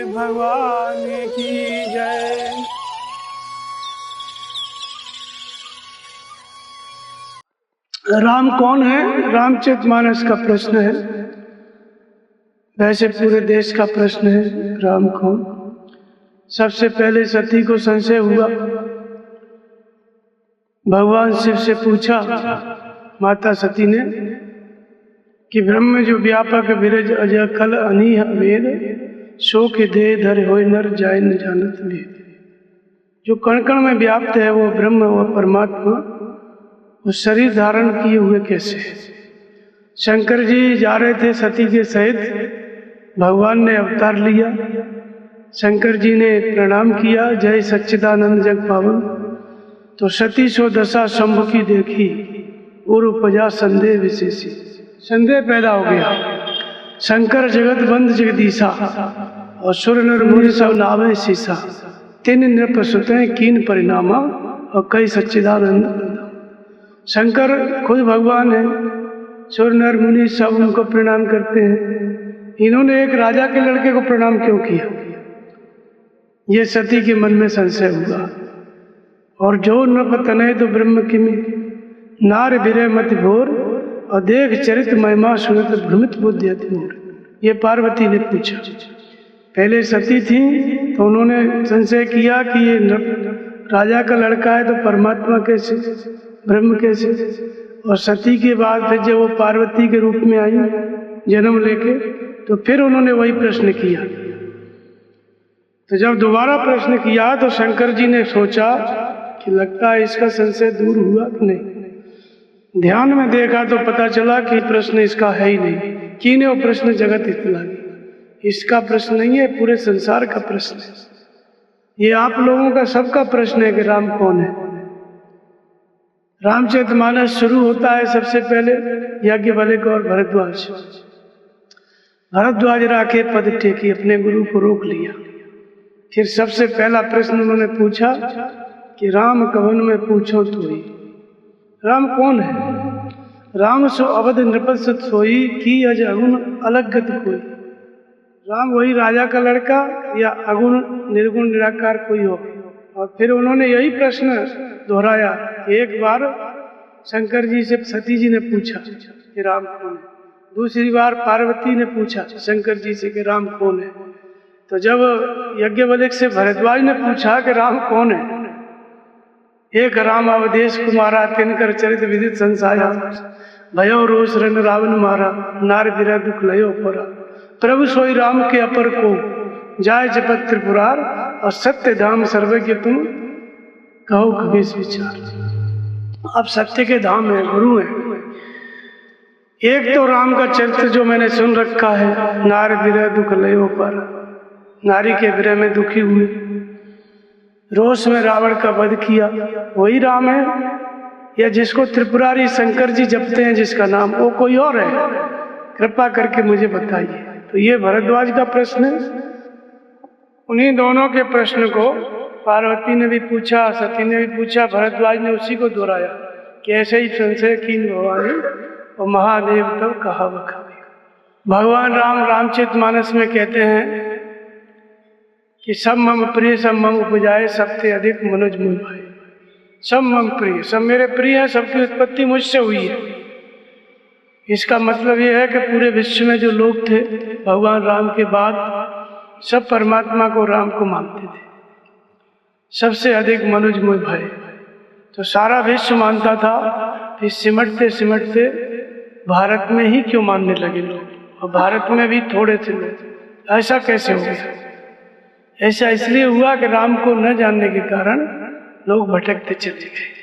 भगवान की जय। राम कौन है? रामचरितमानस का प्रश्न है। वैसे पूरे देश का प्रश्न है, राम कौन। सबसे पहले सती को संशय हुआ। भगवान शिव से पूछा माता सती ने कि ब्रह्म जो व्यापक विरज अजय कल अनीह वेद शो के दे धर होय नर जाय न जानत वेद। जो कण कण में व्याप्त है वो ब्रह्म, वो परमात्मा, वो शरीर धारण किए हुए कैसे? शंकर जी जा रहे थे सती के सहित, भगवान ने अवतार लिया। शंकर जी ने प्रणाम किया, जय सच्चिदानंद जग पावन। तो सती सो दशा शंभु की देखी, और उपजा संदेह विशेषी। संदेह पैदा हो गया। शंकर जगत बंद जगदीशा, और सुर नर मुनि सब नावे शीशा। तीन नृप सुते कीन परिणामा, और कई सच्चिदानंद। शंकर खुद भगवान है, सुर नर मुनि सब उनको प्रणाम करते हैं। इन्होंने एक राजा के लड़के को प्रणाम क्यों किया? ये सती के मन में संशय हुआ। और जो नृप तनय तो ब्रह्म किमि, नार विरय मति भोर, और देख चरित महिमा सुनत भ्रमित बुद्धि अति मोर। ये पार्वती ने पूछा। पहले सती थी तो उन्होंने संशय किया कि ये राजा का लड़का है तो परमात्मा कैसे, ब्रह्म कैसे। और सती के बाद फिर जब वो पार्वती के रूप में आई जन्म लेके, तो फिर उन्होंने वही प्रश्न किया। तो जब दोबारा प्रश्न किया तो शंकर जी ने सोचा कि लगता है इसका संशय दूर हुआ कि नहीं। ध्यान में देखा तो पता चला कि प्रश्न इसका है ही नहीं। कीने वो प्रश्न जगत इतलागी। इसका प्रश्न नहीं है, पूरे संसार का प्रश्न है। ये आप लोगों का सबका प्रश्न है कि राम कौन है। रामचरितमानस शुरू होता है सबसे पहले याज्ञवल्क्य और भरद्वाज। भरद्वाज राखे पद टेकी, अपने गुरु को रोक लिया। फिर सबसे पहला प्रश्न उन्होंने पूछा कि राम कवन में पूछो तोई। राम कौन है? राम सो अवध नृपत सुत सोई, की अज अगुण अलग गति कोई। राम वही राजा का लड़का या अगुण निर्गुण निराकार कोई हो। और फिर उन्होंने यही प्रश्न दोहराया। एक बार शंकर जी से सती जी ने पूछा कि राम कौन है। दूसरी बार पार्वती ने पूछा शंकर जी से कि राम कौन है। तो जब याज्ञवल्क्य से भरद्वाज ने पूछा कि राम कौन है, एक राम अवधेश कुमारा, तिनकर चरित विदित संसाया। भयो रोष रन रावण मारा, नार विरह दुख लयो परा। प्रभु सोई राम के अपर को, जाय जपत त्रिपुरार। और सत्य धाम सर्वज्ञ तुम, कहो कबीस विचार। अब सत्य के धाम है, गुरु है। एक तो राम का चरित्र जो मैंने सुन रखा है, नार विरह दुख लयो परा। नारी के विरह में दुखी हुए, रोष में रावण का वध किया, वही राम है? या जिसको त्रिपुरारी शंकर जी जपते हैं जिसका नाम, वो कोई और है? कृपा करके मुझे बताइए। तो ये भरद्वाज का प्रश्न है। उन्हीं दोनों के प्रश्न को पार्वती ने भी पूछा, सती ने भी पूछा, भरद्वाज ने उसी को दोहराया कि ऐसे ही संशय कीन भवानी, और महादेव तब कहा बखावे। भगवान राम रामचरितमानस में कहते हैं कि सब मम प्रिय सब मम उपजाए, सबसे अधिक मनुज मुझ भाई। सब मम प्रिय, सब मेरे प्रिय हैं, सबकी उत्पत्ति मुझसे हुई है। इसका मतलब यह है कि पूरे विश्व में जो लोग थे भगवान राम के बाद, सब परमात्मा को, राम को मानते थे। सबसे अधिक मनुज मुझ भाई। तो सारा विश्व मानता था, फिर सिमटते सिमटते भारत में ही क्यों मानने लगे लोग, और भारत में भी थोड़े थे लोग। ऐसा कैसे हो गया? ऐसा इसलिए हुआ कि राम को न जानने के कारण लोग भटकते चले गए।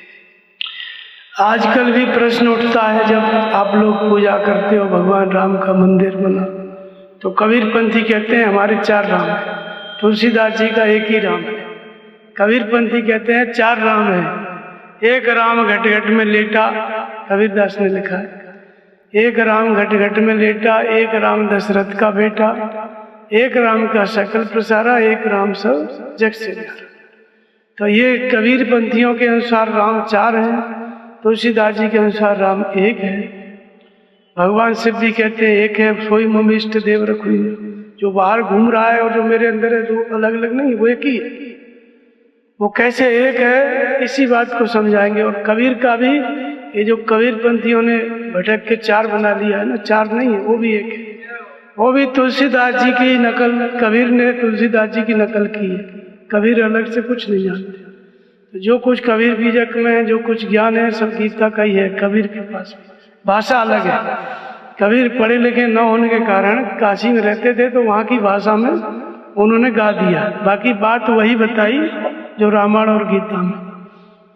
आजकल भी प्रश्न उठता है, जब आप लोग पूजा करते हो, भगवान राम का मंदिर बना, तो कबीरपंथी कहते हैं हमारे 4 राम हैं। तुलसीदास जी का एक ही राम है। कबीरपंथी कहते हैं 4 राम हैं। एक राम घट घट में लेटा, कबीरदास ने लिखा है। एक राम घट घट में लेटा, एक राम दशरथ का बेटा, एक राम का सकल प्रसारा, एक राम सब जग से न्यारा। तो ये कबीरपंथियों के अनुसार राम 4 हैं, तुलसीदास जी के अनुसार राम 1 है। भगवान शिव भी कहते हैं एक है, सोई मम इष्ट देव रखुई। जो बाहर घूम रहा है और जो मेरे अंदर है दो अलग अलग नहीं, वो एक ही है। वो कैसे एक है इसी बात को समझाएंगे। और कबीर का भी, ये जो कबीर पंथियों ने भटक के चार बना लिया है ना, चार नहीं है, वो भी एक है। वो भी तुलसीदास जी की नकल, कबीर ने तुलसीदास जी की नकल की है। कबीर अलग से कुछ नहीं जानते। तो जो कुछ कबीर बीजक में जो कुछ ज्ञान है सब गीता का ही है। कबीर के पास भाषा अलग है। कबीर पढ़े लिखे न होने के कारण काशी में रहते थे तो वहाँ की भाषा में उन्होंने गा दिया, बाकी बात वही बताई जो रामायण और गीता में।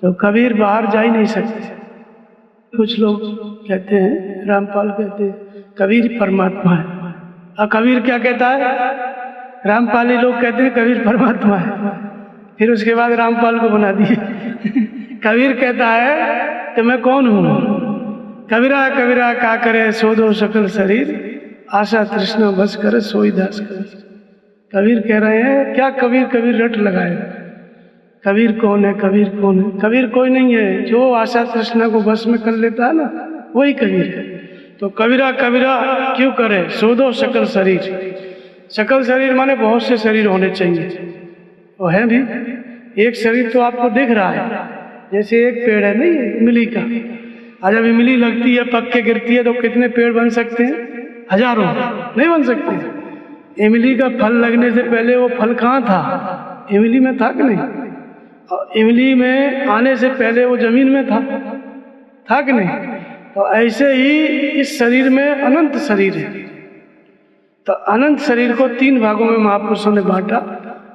तो कबीर बाहर जा ही नहीं सकते। कुछ लोग कहते हैं, रामपाल कहते हैं कबीर परमात्मा है। और कबीर क्या कहता है? रामपाली लोग कहते हैं कबीर परमात्मा है, फिर उसके बाद रामपाल को बना दिए। कबीर कहता है कि मैं कौन हूँ? कबीरा कबीरा का करे सो दो सकल शरीर, आशा तृष्णा बस करे सोई दास कबीर। कबीर कह रहे हैं क्या कबीर कबीर रट लगाए। कबीर कौन है? कबीर कौन है? कबीर कोई नहीं है। जो आशा तृष्णा को बस में कर लेता है ना, वही कबीर है। तो कबीरा कबीरा क्यों करे सो दो सकल शरीर। सकल शरीर माने बहुत से शरीर होने चाहिए, और है भी। एक शरीर तो आपको दिख रहा है, जैसे एक पेड़ है नहीं है इमली का। आज जब इमली लगती है, पक के गिरती है, तो कितने पेड़ बन सकते हैं? हजारों। नहीं बन सकते। इमली का फल लगने से पहले वो फल कहाँ था? इमली में था कि नहीं? और इमली में आने से पहले वो जमीन में था कि नहीं? तो ऐसे ही इस शरीर में अनंत शरीर है। तो अनंत शरीर को तीन भागों में महापुरुषों ने बांटा,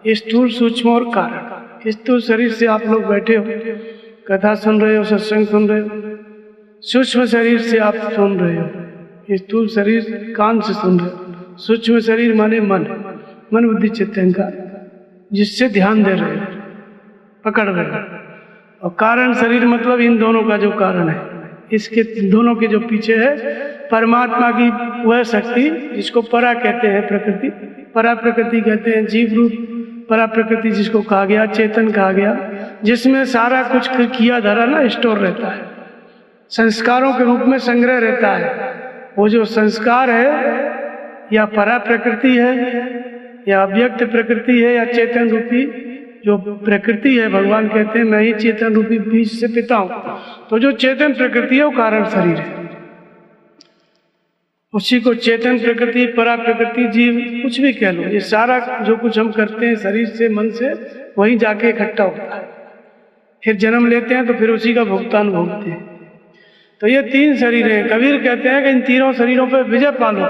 स्थूल सूक्ष्म और कारण। स्थूल शरीर से आप लोग बैठे हो, कथा सुन रहे हो, सत्संग सुन रहे हो। सूक्ष्म शरीर से आप सुन रहे हो, स्थूल शरीर कान से सुन रहे हो। सूक्ष्म शरीर माने मन बुद्धि चित्त अहंकार, जिससे ध्यान दे रहे हो, पकड़ रहे हो। और कारण शरीर मतलब इन दोनों का जो कारण है, इसके दोनों के जो पीछे है परमात्मा की वह शक्ति जिसको परा कहते हैं, प्रकृति परा प्रकृति कहते हैं। जीव रूप परा प्रकृति जिसको कहा गया, चेतन कहा गया, जिसमें सारा कुछ किया धरा ना स्टोर रहता है, संस्कारों के रूप में संग्रह रहता है। वो जो संस्कार है या परा प्रकृति है या अव्यक्त प्रकृति है या चेतन रूपी जो प्रकृति है, भगवान कहते हैं मैं ही चेतन रूपी बीज से पिता हूँ। तो जो चेतन प्रकृति है वो कारण शरीर है। उसी को चेतन प्रकृति, परा प्रकृति, जीव कुछ भी कह लो, ये सारा जो कुछ हम करते हैं शरीर से मन से वहीं जाके इकट्ठा होता है। फिर जन्म लेते हैं तो फिर उसी का भुगतान भोगते हैं। तो ये तीन शरीर हैं। कबीर कहते हैं कि इन तीनों शरीरों पर विजय पालो,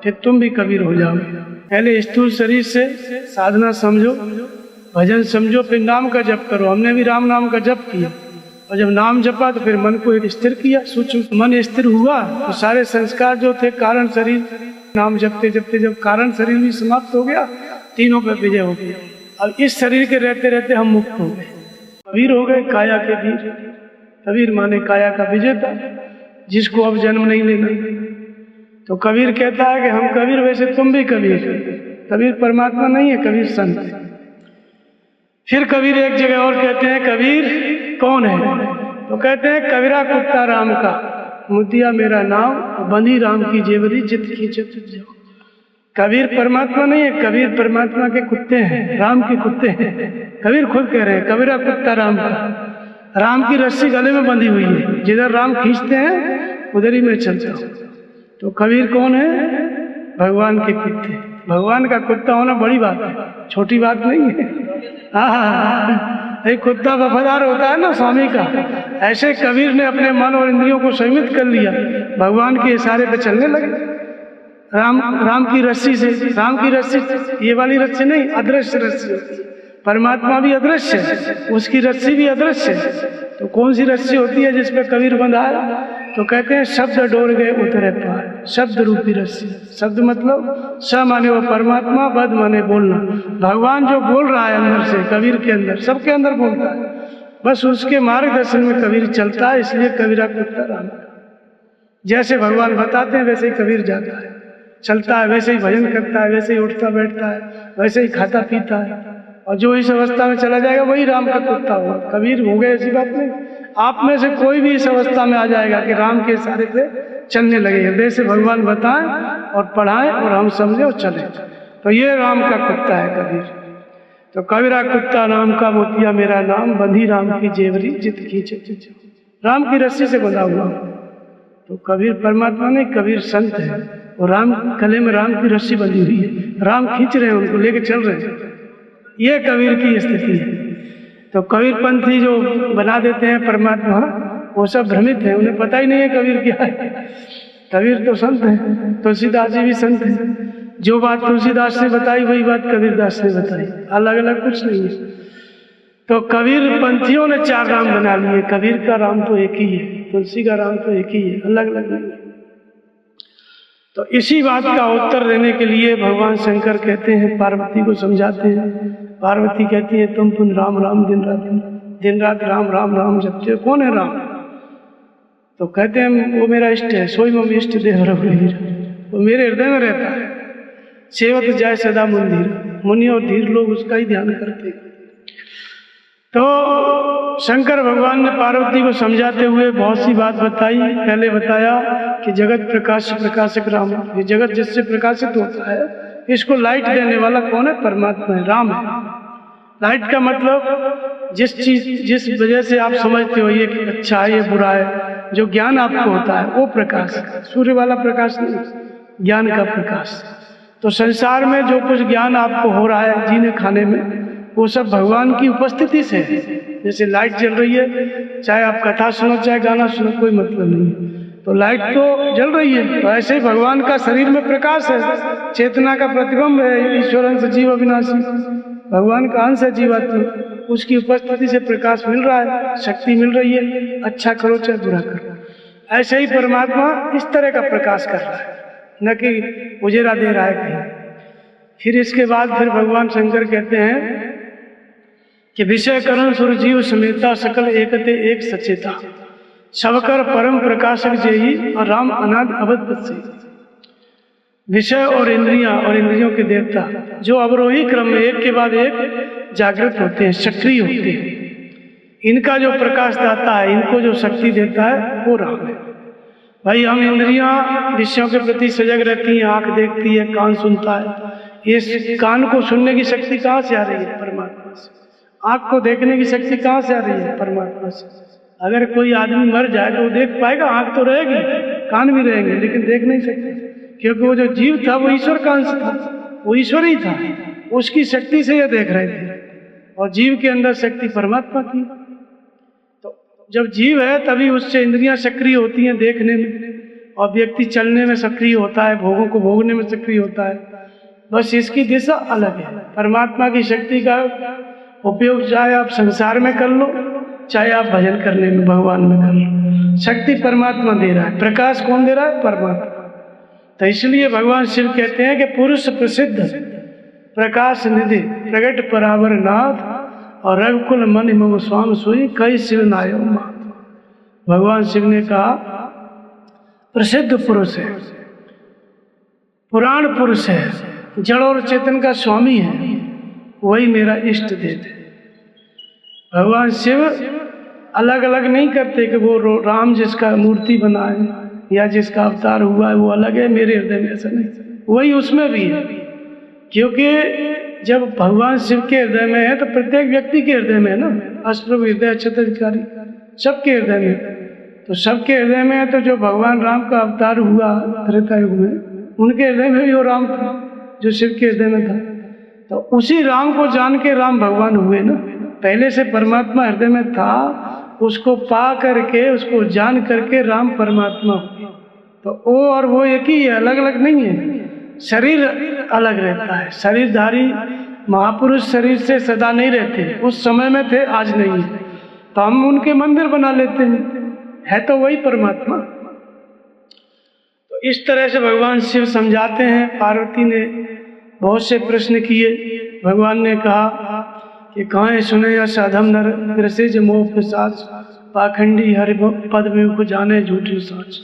फिर तुम भी कबीर हो जाओगे। पहले स्थूल शरीर से साधना समझो, भजन समझो, फिर नाम का जप करो। हमने भी राम नाम का जप किया, और जब नाम जपा तो फिर मन को स्थिर किया। सूक्ष्म मन स्थिर हुआ तो सारे संस्कार जो थे कारण शरीर, नाम जपते जपते जब कारण शरीर भी समाप्त हो गया, तीनों पे विजय हो गया। अब इस शरीर के रहते रहते हम मुक्त हो गए, कबीर हो गए, काया के वीर। कबीर माने काया का विजेता, जिसको अब जन्म नहीं लेना। तो कबीर कहता है कि हम कबीर, वैसे तुम भी कबीर। कबीर परमात्मा नहीं है, कबीर संत है। फिर कबीर एक जगह और कहते हैं कबीर कौन है? तो कहते हैं कबीरा कुत्ता राम का, मुद्दिया मेरा नाम, बंधी राम की जेवरी, जित खींचे तुझ जाओ। कबीर परमात्मा नहीं है, कबीर परमात्मा के कुत्ते हैं, राम के कुत्ते हैं। कबीर खुद कह रहे हैं कबीरा कुत्ता राम का। राम की रस्सी गले में बंधी हुई है, जिधर राम खींचते हैं उधर ही मैं चल जाऊं। तो कबीर कौन है? भगवान के कुत्ते। भगवान का कुत्ता होना बड़ी बात है, छोटी बात नहीं है। एक कुत्ता वफादार होता है ना स्वामी का, ऐसे कबीर ने अपने मन और इंद्रियों को संयमित कर लिया, भगवान के इशारे पे चलने लगे। राम की रस्सी से, राम की रस्सी ये वाली रस्सी नहीं, अदृश्य रस्सी होती है। परमात्मा भी अदृश्य है, उसकी रस्सी भी अदृश्य है। तो कौन सी रस्सी होती है जिसपे कबीर बंधा है? तो कहते हैं शब्द डोर गए उतरे पार, शब्द रूपी रस्सी। शब्द मतलब स माने वो परमात्मा, बद माने बोलना। भगवान जो बोल रहा है अंदर से, कबीर के अंदर, सबके अंदर बोलता है, बस उसके मार्गदर्शन में कबीर चलता है। इसलिए कबीरा कुत्ता राम। जैसे भगवान बताते हैं वैसे ही कबीर जाता है, चलता है, वैसे ही भजन करता है, वैसे ही उठता बैठता है, वैसे ही खाता पीता है। और जो इस अवस्था में चला जाएगा वही राम का कुत्ता होगा, कबीर हो गए, ऐसी बात नहीं। आप में से कोई भी इस अवस्था में आ जाएगा कि राम के इशारे पे चलने लगे, हृदय से भगवान बताएं और पढ़ाएं और हम समझे और चलें। तो ये राम का कुत्ता है कबीर। तो कबीरा कुत्ता राम का मोतिया मेरा नाम, बंधी राम की जेवरी जित खींचे चिचो। राम की रस्सी से बंधा हुआ। तो कबीर परमात्मा नहीं, कबीर संत है और राम गले में राम की रस्सी बंधी हुई है, राम खींच रहे हैं, उनको लेके चल रहे हैं। ये कबीर की स्थिति है। तो कबीर पंथी जो बना देते हैं परमात्मा, वो सब भ्रमित है, उन्हें पता ही नहीं है कबीर क्या है। कबीर तो संत है, तुलसीदास जी भी संत है। जो बात तुलसीदास ने बताई वही बात कबीरदास ने बताई, अलग अलग कुछ नहीं है। तो कबीर पंथियों ने 4 राम बना लिए। कबीर का राम तो एक ही है, तुलसी का राम तो एक ही है, अलग अलग नहीं है। तो इसी बात का उत्तर देने के लिए भगवान शंकर कहते हैं, पार्वती को समझाते हैं। पार्वती कहती है तुम पुन राम राम दिन रात राम राम राम जपते हो, कौन है राम? तो कहते हैं वो मेरा इष्ट है, सोई मम इष्ट देव रघुवीर, वो मेरे हृदय में रहता है। सेवत जाय सदा मंदिर, मुनि और धीर लोग उसका ही ध्यान करते हैं। तो शंकर भगवान ने पार्वती को समझाते हुए बहुत सी बात बताई। पहले बताया कि जगत प्रकाश प्रकाशक राम, ये जगत जिससे प्रकाशित होता है, इसको लाइट देने वाला कौन है? परमात्मा है, राम है। लाइट का मतलब जिस वजह से आप समझते हो ये अच्छा है ये बुरा है, जो ज्ञान आपको होता है वो प्रकाश, सूर्य वाला प्रकाश नहीं, ज्ञान का प्रकाश। तो संसार में जो कुछ ज्ञान आपको हो रहा है जीने खाने में, वो सब भगवान की उपस्थिति से है। जैसे लाइट जल रही है, चाहे आप कथा सुनो चाहे गाना सुनो, कोई मतलब नहीं, तो लाइट तो जल रही है। तो ऐसे ही भगवान का शरीर में प्रकाश है, चेतना का प्रतिबिंब है। ईश्वर अंश जीव अविनाशी, भगवान का अंश है जीवात्मा, उसकी उपस्थिति से प्रकाश मिल रहा है, शक्ति मिल रही है। अच्छा करो चाहे बुरा करो, ऐसे ही परमात्मा इस तरह का प्रकाश कर रहा है, न कि उजेरा दे रहा है कहीं। फिर इसके बाद फिर भगवान शंकर कहते हैं कि विषय करण सुर जीव समेता सकल एकते एक सचेता, सबकर परम प्रकाशक जेही और राम अनाद अवध से। विषय और इंद्रियां और इंद्रियों के देवता जो अवरोही क्रम में एक के बाद एक जागृत होते हैं, सक्रिय होते हैं, इनका जो प्रकाश दाता है, इनको जो शक्ति देता है वो राम है। भाई हम इंद्रियां विषयों के प्रति सजग रहती हैं, आंख देखती है, कान सुनता है। ये कान को सुनने की शक्ति कहाँ से आ रही है? परमात्मा से। आंख को देखने की शक्ति कहाँ से आ रही है? परमात्मा से। अगर कोई आदमी मर जाए तो वो देख पाएगा? आंख तो रहेगी, कान भी रहेंगे, लेकिन देख नहीं सकते, क्योंकि वो जो जीव था वो ईश्वर का अंश था, वो ईश्वर ही था, उसकी शक्ति से ये देख रहे थे। और जीव के अंदर शक्ति परमात्मा की। तो जब जीव है तभी उससे इंद्रियां सक्रिय होती हैं देखने में, और व्यक्ति चलने में सक्रिय होता है, भोगों को भोगने में सक्रिय होता है। बस इसकी दिशा अलग है। परमात्मा की शक्ति का उपयोग चाहे आप संसार में कर लो, चाहे आप भजन करने में, भगवान में कर लो, शक्ति परमात्मा दे रहा है। प्रकाश कौन दे रहा है? परमात्मा। तो इसलिए भगवान शिव कहते हैं कि पुरुष प्रसिद्ध प्रकाश निधि प्रगट परावर नाथ और रघुकुल मन मम स्वाम सोई कई शिव नायो मात। भगवान शिव ने कहा प्रसिद्ध पुरुष है, पुराण पुरुष है, जड़ और चेतन का स्वामी है, वही मेरा इष्ट देव है। भगवान शिव अलग अलग नहीं करते कि वो राम जिसका मूर्ति बना है या जिसका अवतार हुआ है वो अलग है मेरे हृदय में, ऐसा नहीं, वही उसमें भी है। क्योंकि जब भगवान शिव के हृदय में है तो प्रत्येक व्यक्ति के हृदय में है ना, अष्टप्रभु हृदय अक्षताधिकारी सबके हृदय में। तो सबके हृदय में है, तो जो भगवान राम का अवतार हुआ त्रेता युग में, उनके हृदय में भी वो राम था जो शिव के हृदय में था। तो उसी राम को जान के राम भगवान हुए ना। पहले से परमात्मा हृदय में था, उसको पा करके, उसको जान करके राम परमात्मा हुए। तो वो और वो एक ही है, अलग अलग नहीं है। शरीर अलग रहता है, शरीरधारी महापुरुष शरीर से सदा नहीं रहते, उस समय में थे आज नहीं है, तो हम उनके मंदिर बना लेते हैं, है तो वही परमात्मा। तो इस तरह से भगवान शिव समझाते हैं। पार्वती ने बहुत से प्रश्न किए। भगवान ने कहा कि कहाँ सुने या साधम नर ग्रसिज मोह पिशाच पाखंडी हरि पद में को जाने झूठी साच।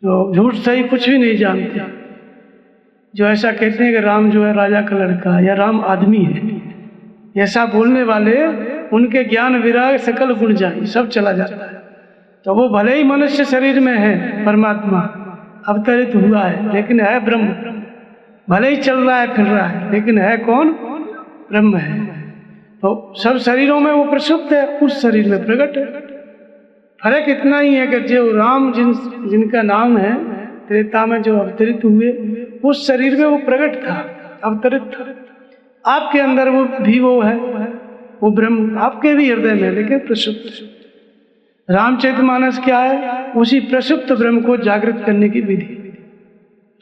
तो झूठ सही कुछ भी नहीं जानते, जो ऐसा कहते हैं कि राम जो है राजा का लड़का या राम आदमी है, ऐसा बोलने वाले उनके ज्ञान विराग सकल गुण जाए सब चला जाता है। तो वो भले ही मनुष्य शरीर में है, परमात्मा अवतरित हुआ है, लेकिन है ब्रह्म। भले ही चल रहा है फिर रहा है, लेकिन है कौन? ब्रह्म है। तो सब शरीरों में वो प्रसुप्त है, उस शरीर में प्रकट है। फर्क इतना ही है कि जो राम जिनका नाम है त्रेता में जो अवतरित हुए, उस शरीर में वो प्रकट था, अवतरित था। आपके अंदर वो भी वो है, वो ब्रह्म आपके भी हृदय में, लेकिन प्रसुप्त। रामचरितमानस क्या है? उसी प्रसुप्त ब्रह्म को जागृत करने की विधि।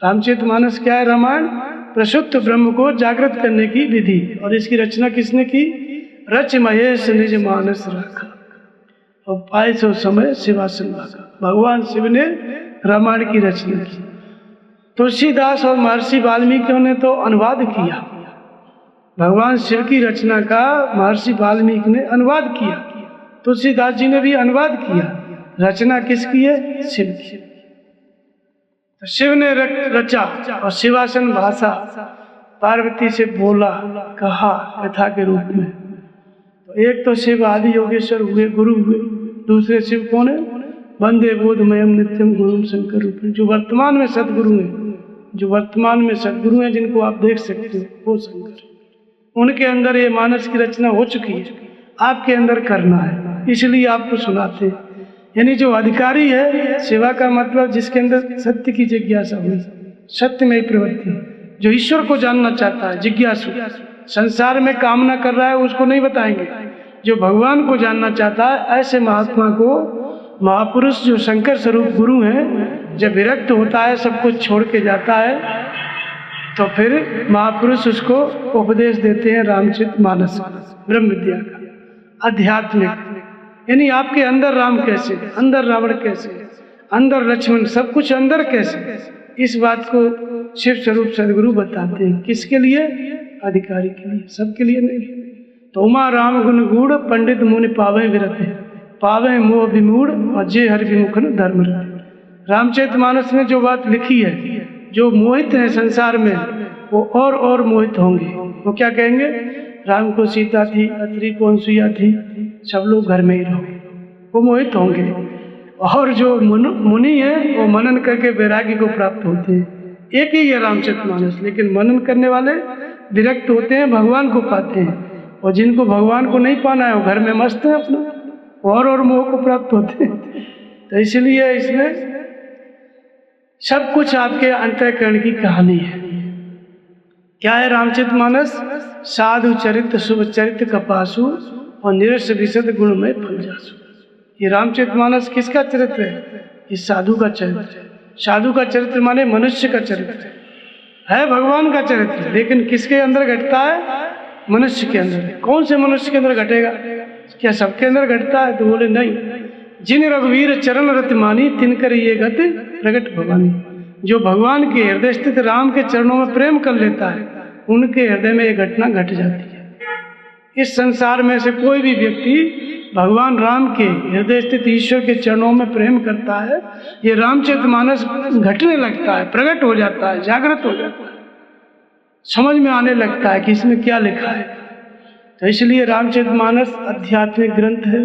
रामचरितमानस क्या है? रामायण प्रसुप्त ब्रह्म को जागृत करने की विधि। और इसकी रचना किसने की? रच महेश निज मानस रखा और पाए सो समय शिवासन भागा। भगवान शिव ने रामायण की रचना की। तुलसीदास और महर्षि वाल्मीकि ने तो अनुवाद किया। भगवान शिव की रचना का महर्षि वाल्मीकि ने अनुवाद किया, तुलसीदास जी ने भी अनुवाद किया। रचना किसकी है? शिव की। तो शिव ने रचा और शिवासन भाषा पार्वती से बोला, कहा कथा के रूप में। तो एक तो शिव आदि योगेश्वर हुए, गुरु हुए। दूसरे शिव कौन है? वंदे बोधमयम नित्यम गुरुम शंकर रूप, जो वर्तमान में सदगुरु हैं, जो वर्तमान में सदगुरु हैं, जिनको आप देख सकते हो, वो शंकर। उनके अंदर ये मानस की रचना हो चुकी है, आपके अंदर करना है, इसलिए आपको सुनाते हैं। यानी जो अधिकारी है, सेवा का मतलब जिसके अंदर सत्य की जिज्ञासा हुई, सत्य में ही प्रवृत्ति, जो ईश्वर को जानना चाहता है, जिज्ञासु, संसार में कामना कर रहा है, उसको नहीं बताएंगे। जो भगवान को जानना चाहता है, ऐसे महात्मा को, महापुरुष जो शंकर स्वरूप गुरु हैं, जब विरक्त होता है, सब कुछ छोड़ के जाता है, तो फिर महापुरुष उसको उपदेश देते हैं रामचरितमानस, ब्रह्म विद्या का, आध्यात्मिक। यानी आपके अंदर राम कैसे, अंदर रावण कैसे, अंदर लक्ष्मण, सब कुछ अंदर कैसे, इस बात को शिव स्वरूप सदगुरु बताते हैं। किसके लिए? अधिकारी के लिए, सबके लिए नहीं। तो उमा राम गुण गूढ़ पंडित मुनि पावे विरते, पावे मोह विमूढ़ और जे हरि विमुखन धर्म रते। रामचरितमानस में जो बात लिखी है, जो मोहित हैं संसार में, वो और मोहित होंगे। वो क्या कहेंगे? राम को सीता थी, अत्रि को अनसुईया थी, सब लोग घर में ही रहो, वो मोहित होंगे। और जो मुनि हैं, वो मनन करके वैराग्य को प्राप्त होते हैं। एक ही है रामचरितमानस, लेकिन मनन करने वाले विरक्त होते हैं, भगवान को पाते हैं। और जिनको भगवान को नहीं पाना है, वो घर में मस्त है अपना, और मोह को प्राप्त होते हैं। तो इसलिए इसमें सब कुछ आपके अंतःकरण की कहानी है। क्या है रामचरितमानस? साधु चरित्र शुभ चरित्र कपासु और निरस विशद गुण में फल जासु। ये रामचरितमानस किसका चरित्र है? ये साधु का चरित्र है। साधु का चरित्र माने मनुष्य का चरित्र है भगवान का चरित्र, लेकिन किसके अंदर घटता है? मनुष्य के अंदर। कौन से मनुष्य के अंदर घटेगा? क्या सबके अंदर घटता है? तो बोले नहीं। जिन रघुवीर चरण रत मानी तिनकर ये गति प्रगट भवानी। जो भगवान के हृदय स्थित राम के चरणों में प्रेम कर लेता है, उनके हृदय में ये घटना घट जाती है। इस संसार में से कोई भी व्यक्ति भगवान राम के हृदय स्थित ईश्वर के चरणों में प्रेम करता है, ये रामचरितमानस घटने लगता है, प्रकट हो जाता है, जागृत हो जाता है, समझ में आने लगता है कि इसमें क्या लिखा है। तो इसलिए रामचरितमानस आध्यात्मिक ग्रंथ है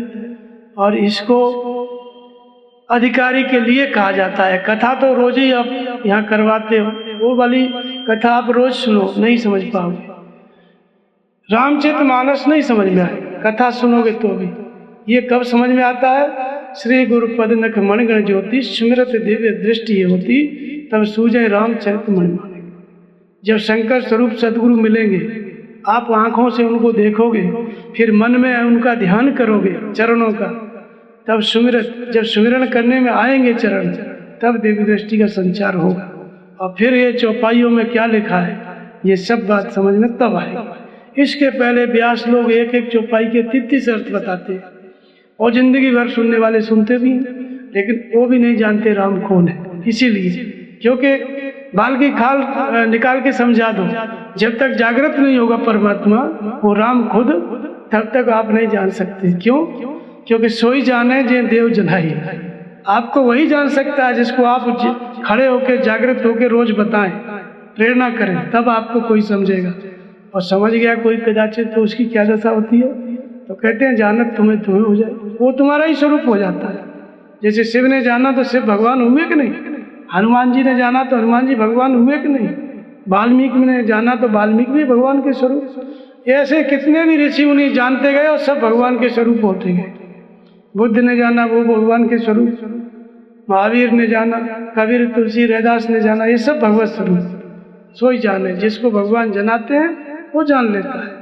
और इसको अधिकारी के लिए कहा जाता है। कथा तो रोज ही आप यहाँ करवाते हो, वो वाली कथा आप रोज सुनो, नहीं समझ पाओगे। रामचरितमानस नहीं समझ में आएगा, कथा सुनोगे तो भी। ये कब समझ में आता है? श्री गुरुपद नख मणिगण ज्योति सुमिरत दिव्य दृष्टि होती, तब सूझे रामचरित मणि माने। जब शंकर स्वरूप सदगुरु मिलेंगे, आप आंखों से उनको देखोगे, फिर मन में उनका ध्यान करोगे चरणों का, तब सुमिरत, जब सुमिरन करने में आएंगे चरण, तब दिव्य दृष्टि का संचार होगा। और फिर ये चौपाइयों में क्या लिखा है, ये सब बात समझ में तब आएगी। इसके पहले व्यास लोग एक एक चौपाई के 33 अर्थ बताते हैं, और जिंदगी भर सुनने वाले सुनते भी हैं, लेकिन वो भी नहीं जानते राम कौन है। इसीलिए, क्योंकि बाल की खाल निकाल के समझा दो, जब तक जागृत नहीं होगा परमात्मा, वो राम खुद, तब तक आप नहीं जान सकते। क्यों? क्योंकि सोई जाने जे देव जनाई। आपको वही जान सकता है जिसको आप खड़े होकर जागृत होकर रोज बताएं, प्रेरणा करें, तब आपको कोई समझेगा। और समझ गया कोई कदाचित, तो उसकी क्या दशा होती है? तो कहते हैं जानत तुम्हें तुम्हें हो जाए, वो तुम्हारा ही स्वरूप हो जाता है। जैसे शिव ने जाना तो शिव भगवान हुए कि नहीं? हनुमान जी ने जाना तो हनुमान जी भगवान हुए कि नहीं? वाल्मीकि ने जाना तो वाल्मीकि भी भगवान के स्वरूप। ऐसे कितने भी ऋषि मुनि जानते गए और सब भगवान के स्वरूप होते गए। बुद्ध ने जाना, वो भगवान के स्वरूप। महावीर ने जाना, कबीर, तुलसी, रैदास ने जाना, ये सब भगवत स्वरूप। सोई जाने, जिसको भगवान जनाते हैं वो जान लेता है।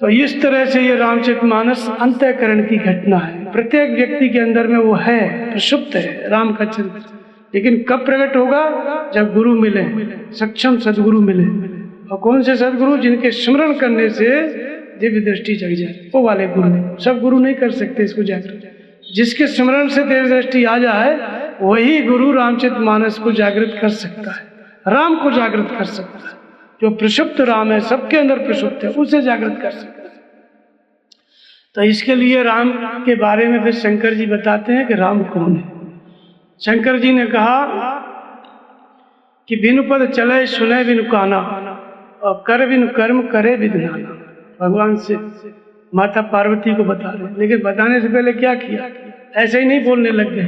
तो इस तरह से ये रामचरितमानस अंतःकरण की घटना है। प्रत्येक व्यक्ति के अंदर में वो है, प्रसुप्त है राम का चरित्र। लेकिन कब प्रकट होगा? जब गुरु मिले, सक्षम सदगुरु मिले। और कौन से सदगुरु? जिनके स्मरण करने से दिव्य दृष्टि जग जाए, वो वाले गुरु। सब गुरु नहीं कर सकते इसको जागृत। जिसके स्मरण से दिव्य दृष्टि आ जाए वही गुरु रामचरितमानस को जागृत कर सकता है, राम को जागृत कर सकता है। जो प्रसुप्त राम है, सबके अंदर प्रसुप्त है, उसे जागृत कर सकता है। तो इसके लिए राम के बारे में फिर शंकर जी बताते हैं कि राम कौन है। शंकर जी ने कहा कि बिनु पद चले सुने बिनु काना, और कर बिनु कर्म करे विधनाना। भगवान से माता पार्वती को बता रहे, लेकिन बताने से पहले क्या किया? ऐसे ही नहीं बोलने लग गए,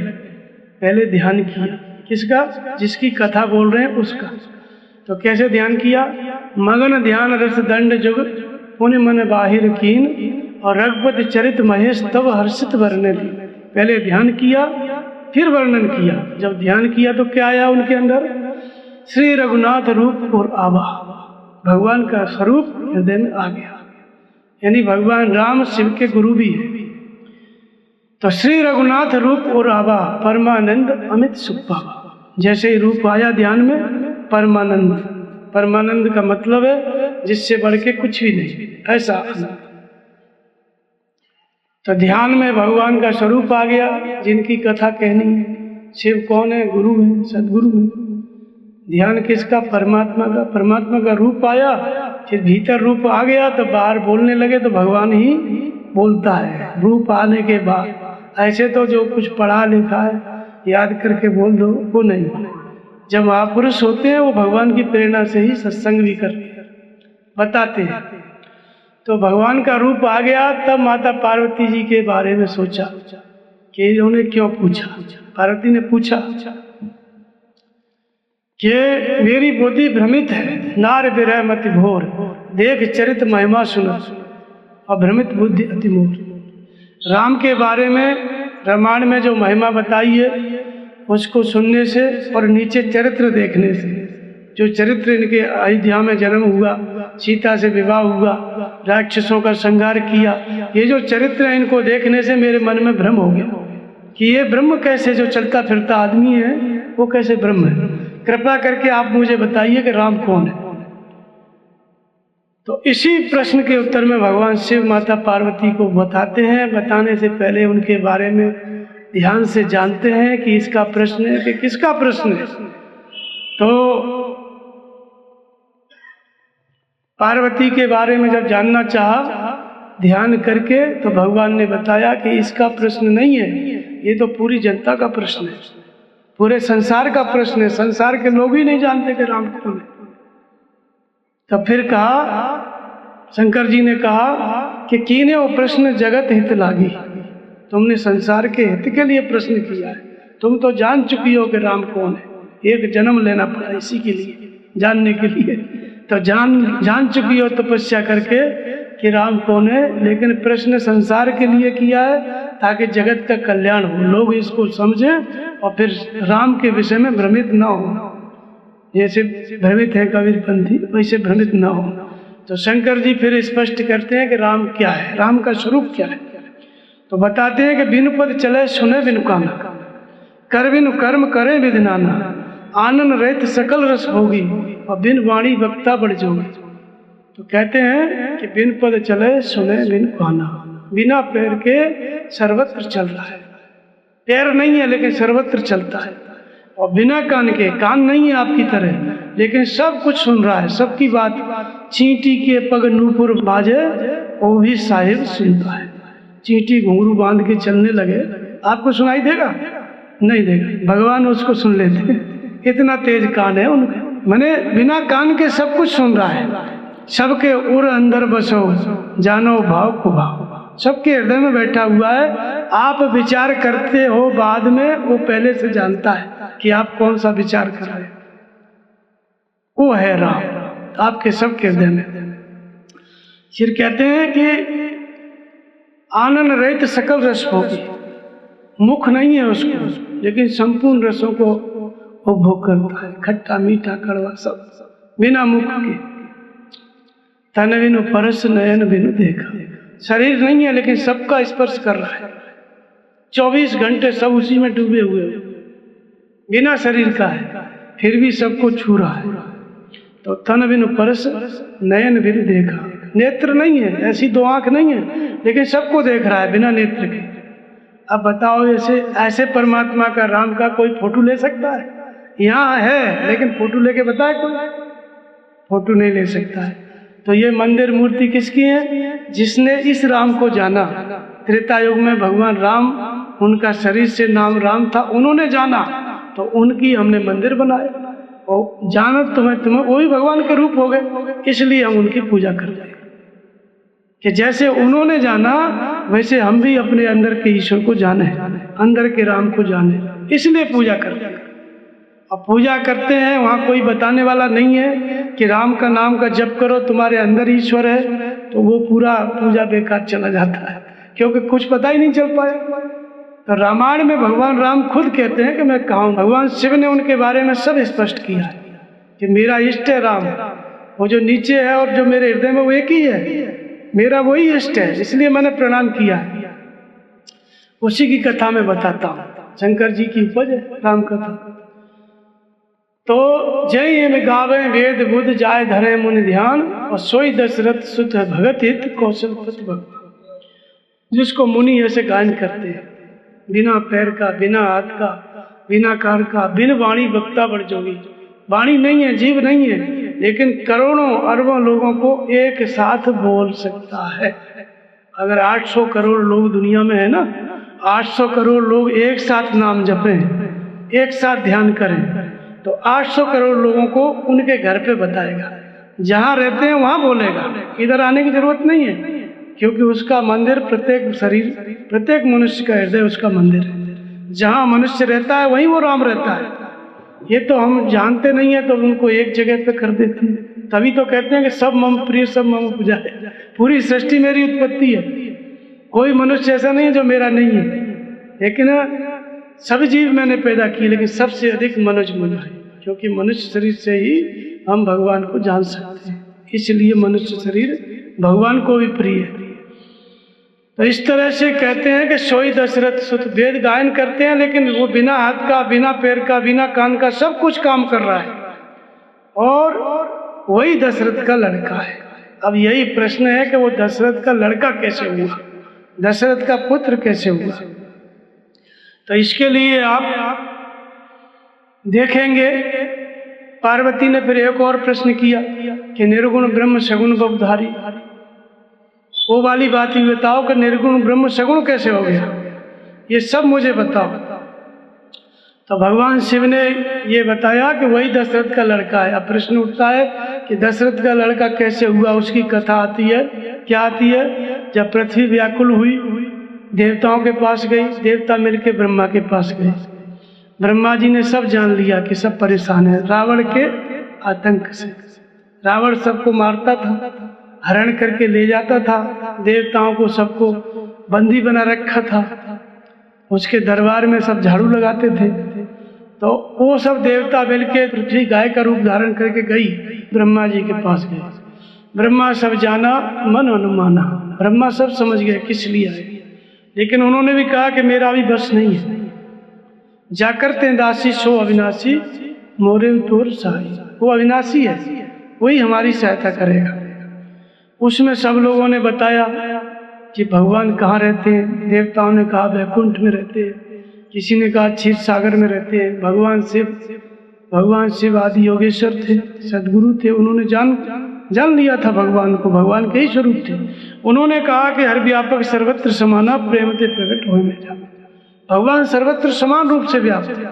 पहले ध्यान किया। किसका? जिसकी कथा बोल रहे हैं उसका। तो कैसे ध्यान किया? मगन ध्यान रस दंड जुग पुण्य मन बाहिर कीन, और रघुपति चरित महेश तब हर्षित वर्णन दी। पहले ध्यान किया, फिर वर्णन किया। जब ध्यान किया तो क्या आया उनके अंदर? श्री रघुनाथ रूप और आभा, भगवान का स्वरूप हृदय में आ गया। यानी भगवान राम शिव के गुरु भी है। तो श्री रघुनाथ रूप और आभा, परमानंद अमित सुख पावा। जैसे ही रूप आया ध्यान में, परमानंद। परमानंद का मतलब है जिससे बढ़ के कुछ भी नहीं, ऐसा आनंद। तो ध्यान में भगवान का स्वरूप आ गया, जिनकी कथा कहनी है। शिव कौन है? गुरु है, सदगुरु है। ध्यान किसका? परमात्मा का। परमात्मा का रूप आया, फिर भीतर रूप आ गया तो बाहर बोलने लगे तो भगवान ही बोलता है रूप आने के बाद। ऐसे तो जो कुछ पढ़ा लिखा है याद करके बोल दो, वो नहीं। जब महापुरुष होते हैं वो भगवान की प्रेरणा से ही सत्संग भी करते हैं, बताते हैं। तो भगवान का रूप आ गया, तब माता पार्वती जी के बारे में सोचा कि इन्होंने क्यों पूछा। पार्वती ने पूछा कि मेरी बुद्धि भ्रमित है, नार विरह मति भोर, देख चरित महिमा सुना, और भ्रमित बुद्धि अति मोर। राम के बारे में रामायण में जो महिमा बताई है उसको सुनने से और नीचे चरित्र देखने से, जो चरित्र इनके अयोध्या में जन्म हुआ, सीता से विवाह हुआ, राक्षसों का संहार किया, ये जो चरित्र है इनको देखने से मेरे मन में भ्रम हो गया कि ये ब्रह्म कैसे, जो चलता फिरता आदमी है वो कैसे ब्रह्म है। कृपा करके आप मुझे बताइए कि राम कौन है। तो इसी प्रश्न के उत्तर में भगवान शिव माता पार्वती को बताते हैं। बताने से पहले उनके बारे में ध्यान से जानते हैं कि इसका प्रश्न है कि किसका प्रश्न है। तो पार्वती के बारे में जब जानना चाहा ध्यान करके, तो भगवान ने बताया कि इसका प्रश्न नहीं है, ये तो पूरी जनता का प्रश्न है, पूरे संसार का प्रश्न है। संसार के लोग ही नहीं जानते कि राम कौन है। तब फिर कहा, शंकर जी ने कहा कि कीने वो प्रश्न जगत हित लागी। तुमने संसार के हित के लिए प्रश्न किया है, तुम तो जान चुकी हो कि राम कौन है। एक जन्म लेना पड़ा इसी के लिए, जानने के लिए। तो जान चुकी हो तपस्या करके कि राम कौन है, लेकिन प्रश्न संसार के लिए किया है ताकि जगत का कल्याण हो, लोग इसको समझें और फिर राम के विषय में भ्रमित ना हो। जैसे भ्रमित है कबीरपंथी, वैसे भ्रमित ना हो। तो शंकर जी फिर स्पष्ट करते हैं कि राम क्या है, राम का स्वरूप क्या है। तो बताते हैं कि बिनु पद चले सुने बिनु काना, कर बिनु कर्म करे विधनाना, आनंद रहित सकल रस होगी, और बिन वाणी वक्ता बढ़ जोगी। तो कहते हैं कि बिन पद चले सुने बिन काना, बिना पैर के सर्वत्र चल रहा है। पैर नहीं है लेकिन सर्वत्र चलता है। और बिना कान के, कान नहीं है आपकी तरह, लेकिन सब कुछ सुन रहा है, सबकी बात। चींटी के पग नूपुर बाजे, वो भी साहिब सुनता है। चींटी घुंघरू बांध के चलने लगे, आपको सुनाई देगा? नहीं देगा, भगवान उसको सुन लेते हैं, इतना तेज कान है उनका। मैंने बिना कान के सब कुछ सुन रहा है। सबके उर अंदर बसो, जानो भाव को भाव, सबके हृदय में बैठा हुआ है। आप विचार करते हो बाद में, वो पहले से जानता है कि आप कौन सा विचार कर रहे हैं। वो है राम, आपके सबके हृदय में। फिर कहते हैं कि आनंद रहित सकल रस भोगी, मुख नहीं है उसको, लेकिन संपूर्ण रसों को उपभोग करता है, खट्टा मीठा कड़वा सब बिना मुख के। तन बिनु परस नयन बिनु देखा, शरीर नहीं है लेकिन सबका स्पर्श कर रहा है, 24 घंटे सब उसी में डूबे हुए, बिना शरीर का है फिर भी सबको छू रहा है। तो तन बिनु परस नयन बिनु देखा, नेत्र नहीं है, ऐसी दो आंख नहीं है, लेकिन सबको देख रहा है बिना नेत्र के। अब बताओ ऐसे परमात्मा का, राम का कोई फोटो ले सकता है? यहाँ है लेकिन फोटो लेके बताए कोई? फोटो नहीं ले सकता है। तो ये मंदिर मूर्ति किसकी है? जिसने इस राम को जाना। त्रेता युग में भगवान राम, उनका शरीर से नाम राम था, उन्होंने जाना तो उनकी हमने मंदिर बनाया, और जानत तुम्हें वही भगवान के रूप हो गए, इसलिए हम उनकी पूजा करते हैं कि जैसे उन्होंने जाना वैसे हम भी अपने अंदर के ईश्वर को जाने, अंदर के राम को जाने, इसलिए पूजा करते हैं। अब पूजा करते हैं, वहाँ कोई बताने वाला नहीं है कि राम का नाम का जप करो तुम्हारे अंदर ईश्वर है, तो वो पूरा पूजा बेकार चला जाता है, क्योंकि कुछ पता ही नहीं चल पाया। तो रामायण में भगवान राम खुद कहते हैं कि मैं कहाँ हूँ। भगवान शिव ने उनके बारे में सब स्पष्ट किया है कि मेरा इष्ट है राम, वो जो नीचे है और जो मेरे हृदय में वो एक ही है, मेरा वही इष्ट है, इसलिए मैंने प्रणाम किया है। उसी की कथा में बताता हूँ, शंकर जी की उपज है राम कथा। तो जय में गावे वेद बुध जाय धरे मुनि ध्यान, और सोई दशरथ सुत भगत हित कौशलपति भगवान। जिसको मुनि ऐसे गायन करते हैं, बिना पैर का, बिना हाथ का, बिना कार का, बिन वाणी वक्ता बड़ जोगी। वाणी नहीं है, जीव नहीं है, लेकिन करोड़ों अरबों लोगों को एक साथ बोल सकता है। अगर 800 करोड़ लोग दुनिया में है ना, 800 करोड़ लोग एक साथ नाम जपें, एक साथ ध्यान करें, तो 800 करोड़ लोगों को उनके घर पे बताएगा, जहाँ रहते हैं वहाँ बोलेगा, इधर आने की जरूरत नहीं है, क्योंकि उसका मंदिर प्रत्येक शरीर, प्रत्येक मनुष्य का हृदय उसका मंदिर है। जहाँ मनुष्य रहता है वहीं वो राम रहता है। ये तो हम जानते नहीं है, तो उनको एक जगह पे कर देते हैं। तभी तो कहते हैं कि सब मम प्रिय सब मम पूजाए, पूरी सृष्टि मेरी उत्पत्ति है, कोई मनुष्य ऐसा नहीं है जो मेरा नहीं है। लेकिन सब जीव मैंने पैदा किए, लेकिन सबसे अधिक मनुष्य मुझ है, क्योंकि मनुष्य शरीर से ही हम भगवान को जान सकते हैं, इसलिए मनुष्य शरीर भगवान को भी प्रिय है। तो इस तरह से कहते हैं कि सोई दशरथ सुत, वेद गायन करते हैं लेकिन वो बिना हाथ का, बिना पैर का, बिना कान का सब कुछ काम कर रहा है, और वही दशरथ का लड़का है। अब यही प्रश्न है कि वो दशरथ का लड़का कैसे हुआ, दशरथ का पुत्र कैसे हुआ। तो इसके लिए आप देखेंगे पार्वती ने फिर एक और प्रश्न किया कि निर्गुण ब्रह्म सगुण बहुधारी, वो वाली बात ही बताओ कि निर्गुण ब्रह्म सगुण कैसे हो गया, ये सब मुझे बताओ। तो भगवान शिव ने ये बताया कि वही दशरथ का लड़का है। अब प्रश्न उठता है कि दशरथ का लड़का कैसे हुआ, उसकी कथा आती है। क्या आती है? जब पृथ्वी व्याकुल हुई, देवताओं के पास गई, देवता मिलके ब्रह्मा के पास गए। ब्रह्मा जी ने सब जान लिया कि सब परेशान है रावण के आतंक से। रावण सबको मारता था, हरण करके ले जाता था, देवताओं को सबको बंदी बना रखा था, उसके दरबार में सब झाड़ू लगाते थे। तो वो सब देवता मिलके पृथ्वी गाय का रूप धारण करके गई, ब्रह्मा जी के पास गए। ब्रह्मा सब जाना मन अनुमाना, ब्रह्मा सब समझ गए किस लिए आए, लेकिन उन्होंने भी कहा कि मेरा भी बस नहीं है। जाकर तेंदासी सो अविनाशी मोरे तोर सहाय, वो अविनाशी है, वही हमारी सहायता करेगा। उसमें सब लोगों ने बताया कि भगवान कहाँ रहते हैं। देवताओं ने कहा वैकुंठ में रहते हैं, किसी ने कहा क्षीर सागर में रहते हैं। भगवान शिव आदि योगेश्वर थे, सदगुरु थे, उन्होंने जान लिया था भगवान को, भगवान के ही स्वरूप थे। उन्होंने कहा कि हर व्यापक सर्वत्र समाना प्रेम ते प्रकट हो में जा। भगवान सर्वत्र समान रूप से व्याप्त है।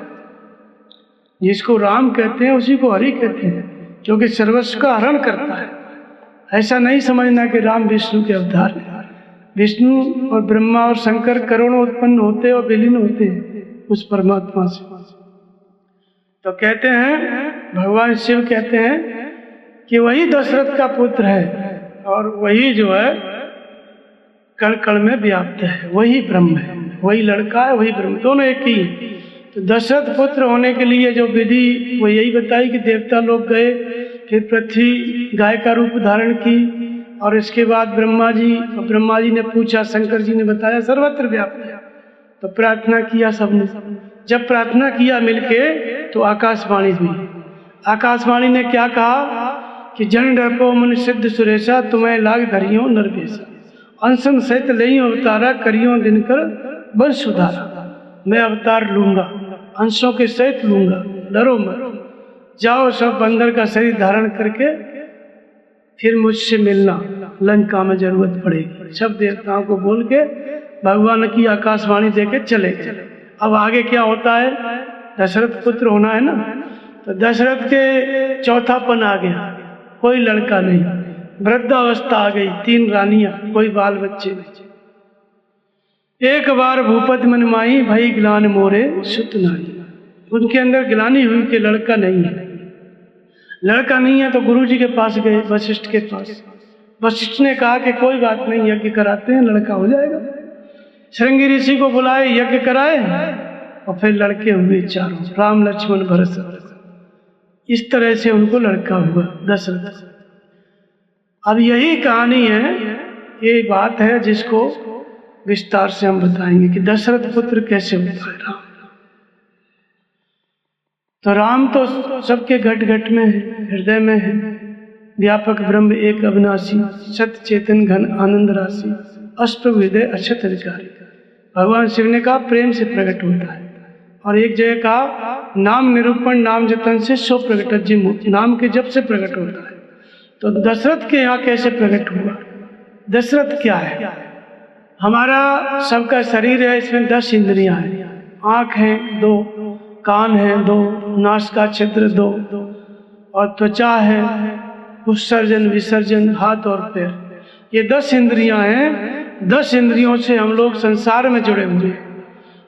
जिसको राम कहते हैं उसी को हरि कहते हैं, क्योंकि सर्वस्व का हरण करता है। ऐसा नहीं समझना कि राम विष्णु के अवतार है। विष्णु और ब्रह्मा और शंकर करोड़ों उत्पन्न होते और विलीन होते उस परमात्मा से। तो कहते हैं भगवान शिव कहते हैं कि वही दशरथ का पुत्र है और वही जो है कण कण में व्याप्त है, वही ब्रह्म है, वही लड़का है, वही ब्रह्म, दोनों एक ही है। तो दशरथ पुत्र होने के लिए जो विधि वो यही बताई कि देवता लोग गए, फिर पृथ्वी गाय का रूप धारण की और इसके बाद ब्रह्मा जी ने पूछा, शंकर जी ने बताया सर्वत्र व्याप्त है। तो प्रार्थना किया सबने, जब प्रार्थना किया मिलके तो आकाशवाणी हुई। आकाशवाणी ने क्या कहा कि जन डरपो मन सिद्ध सुरेशा, तुम्हें लाग धरियो नरवेशा, अनशन सहित लइयो अवतारा, करियो दिनकर वंश सुधारा। मैं अवतार लूंगा, अंशों के सहित लूंगा, डरो मत, जाओ सब बंदर का शरीर धारण करके फिर मुझसे मिलना, लंका में जरूरत पड़ेगी। सब देवताओं को बोल के भगवान की आकाशवाणी देके चले गए। अब आगे क्या होता है, दशरथ पुत्र होना है ना, तो दशरथ के चौथापन आ गया, कोई लड़का नहीं, वृद्धावस्था आ गई, 3 रानियां, कोई बाल बच्चे नहीं। एक बार भूपति मन माही, भई ग्लानि मोरे सुत नाई। उनके अंदर ग्लानि हुई कि लड़का नहीं है। लड़का नहीं है तो गुरुजी के पास गए, वशिष्ठ के पास। वशिष्ठ ने कहा कि कोई बात नहीं, यज्ञ कराते हैं, लड़का हो जाएगा। श्रृंगी ऋषि को बुलाए, यज्ञ कराए और फिर लड़के हुए 4, राम लक्ष्मण भरत। इस तरह से उनको लड़का हुआ दशरथ। अब यही कहानी है, ये बात है जिसको विस्तार से हम बताएंगे कि दशरथ पुत्र कैसे होता है राम। तो राम तो सबके घट घट में है, हृदय में है, व्यापक ब्रह्म एक अविनाशी, सत्य चेतन घन आनंद राशि, अष्टप्रभु हृदय अक्षत अधिकारी। भगवान शिव ने कहा प्रेम से प्रकट होता है, और एक जगह कहा नाम निरूपण नाम जतन से सो प्रकट जी मुक्त, नाम के जब से प्रकट होता है। तो दशरथ के यहाँ कैसे प्रकट हुआ? दशरथ क्या है? हमारा सबका शरीर है, इसमें 10 इंद्रियां हैं। आँख हैं 2, कान है 2, नासिका छिद्र 2 और त्वचा है, उत्सर्जन विसर्जन, हाथ और पैर, ये 10 इंद्रियां हैं। 10 इंद्रियों से हम लोग संसार में जुड़े हुए हैं।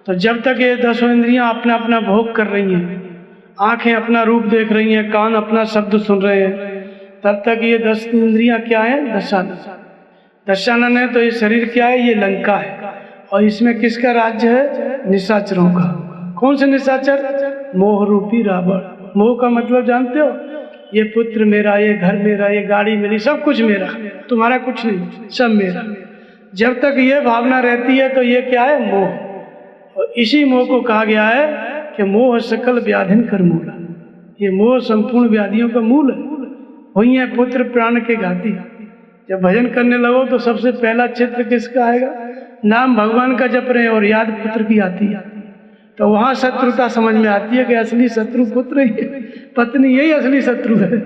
तो जब तक ये 10 इंद्रियां अपना अपना भोग कर रही हैं, आंखें अपना रूप देख रही हैं, कान अपना शब्द सुन रहे हैं, तब तक ये 10 इंद्रियां क्या है? दशानन है। तो ये शरीर क्या है? ये लंका है। और इसमें किसका राज्य है? निशाचरों का। कौन से निशाचर? मोह रूपी रावण। मोह का मतलब जानते हो? ये पुत्र मेरा, ये घर मेरा, ये गाड़ी मेरी, सब कुछ मेरा, तुम्हारा कुछ नहीं, सब मेरा। जब तक ये भावना रहती है तो ये क्या है? मोह। और इसी मोह को कहा गया है कि मोह सकल व्याधिन कर मूला। ये मोह संपूर्ण व्याधियों का मूल है। वही है पुत्र प्राण के घाती। जब भजन करने लगो तो सबसे पहला चित्र किसका आएगा? नाम भगवान का जप रहे और याद पुत्र की आती है, तो वहां शत्रुता समझ में आती है कि असली शत्रु पुत्र ही है, पत्नी यही असली शत्रु है।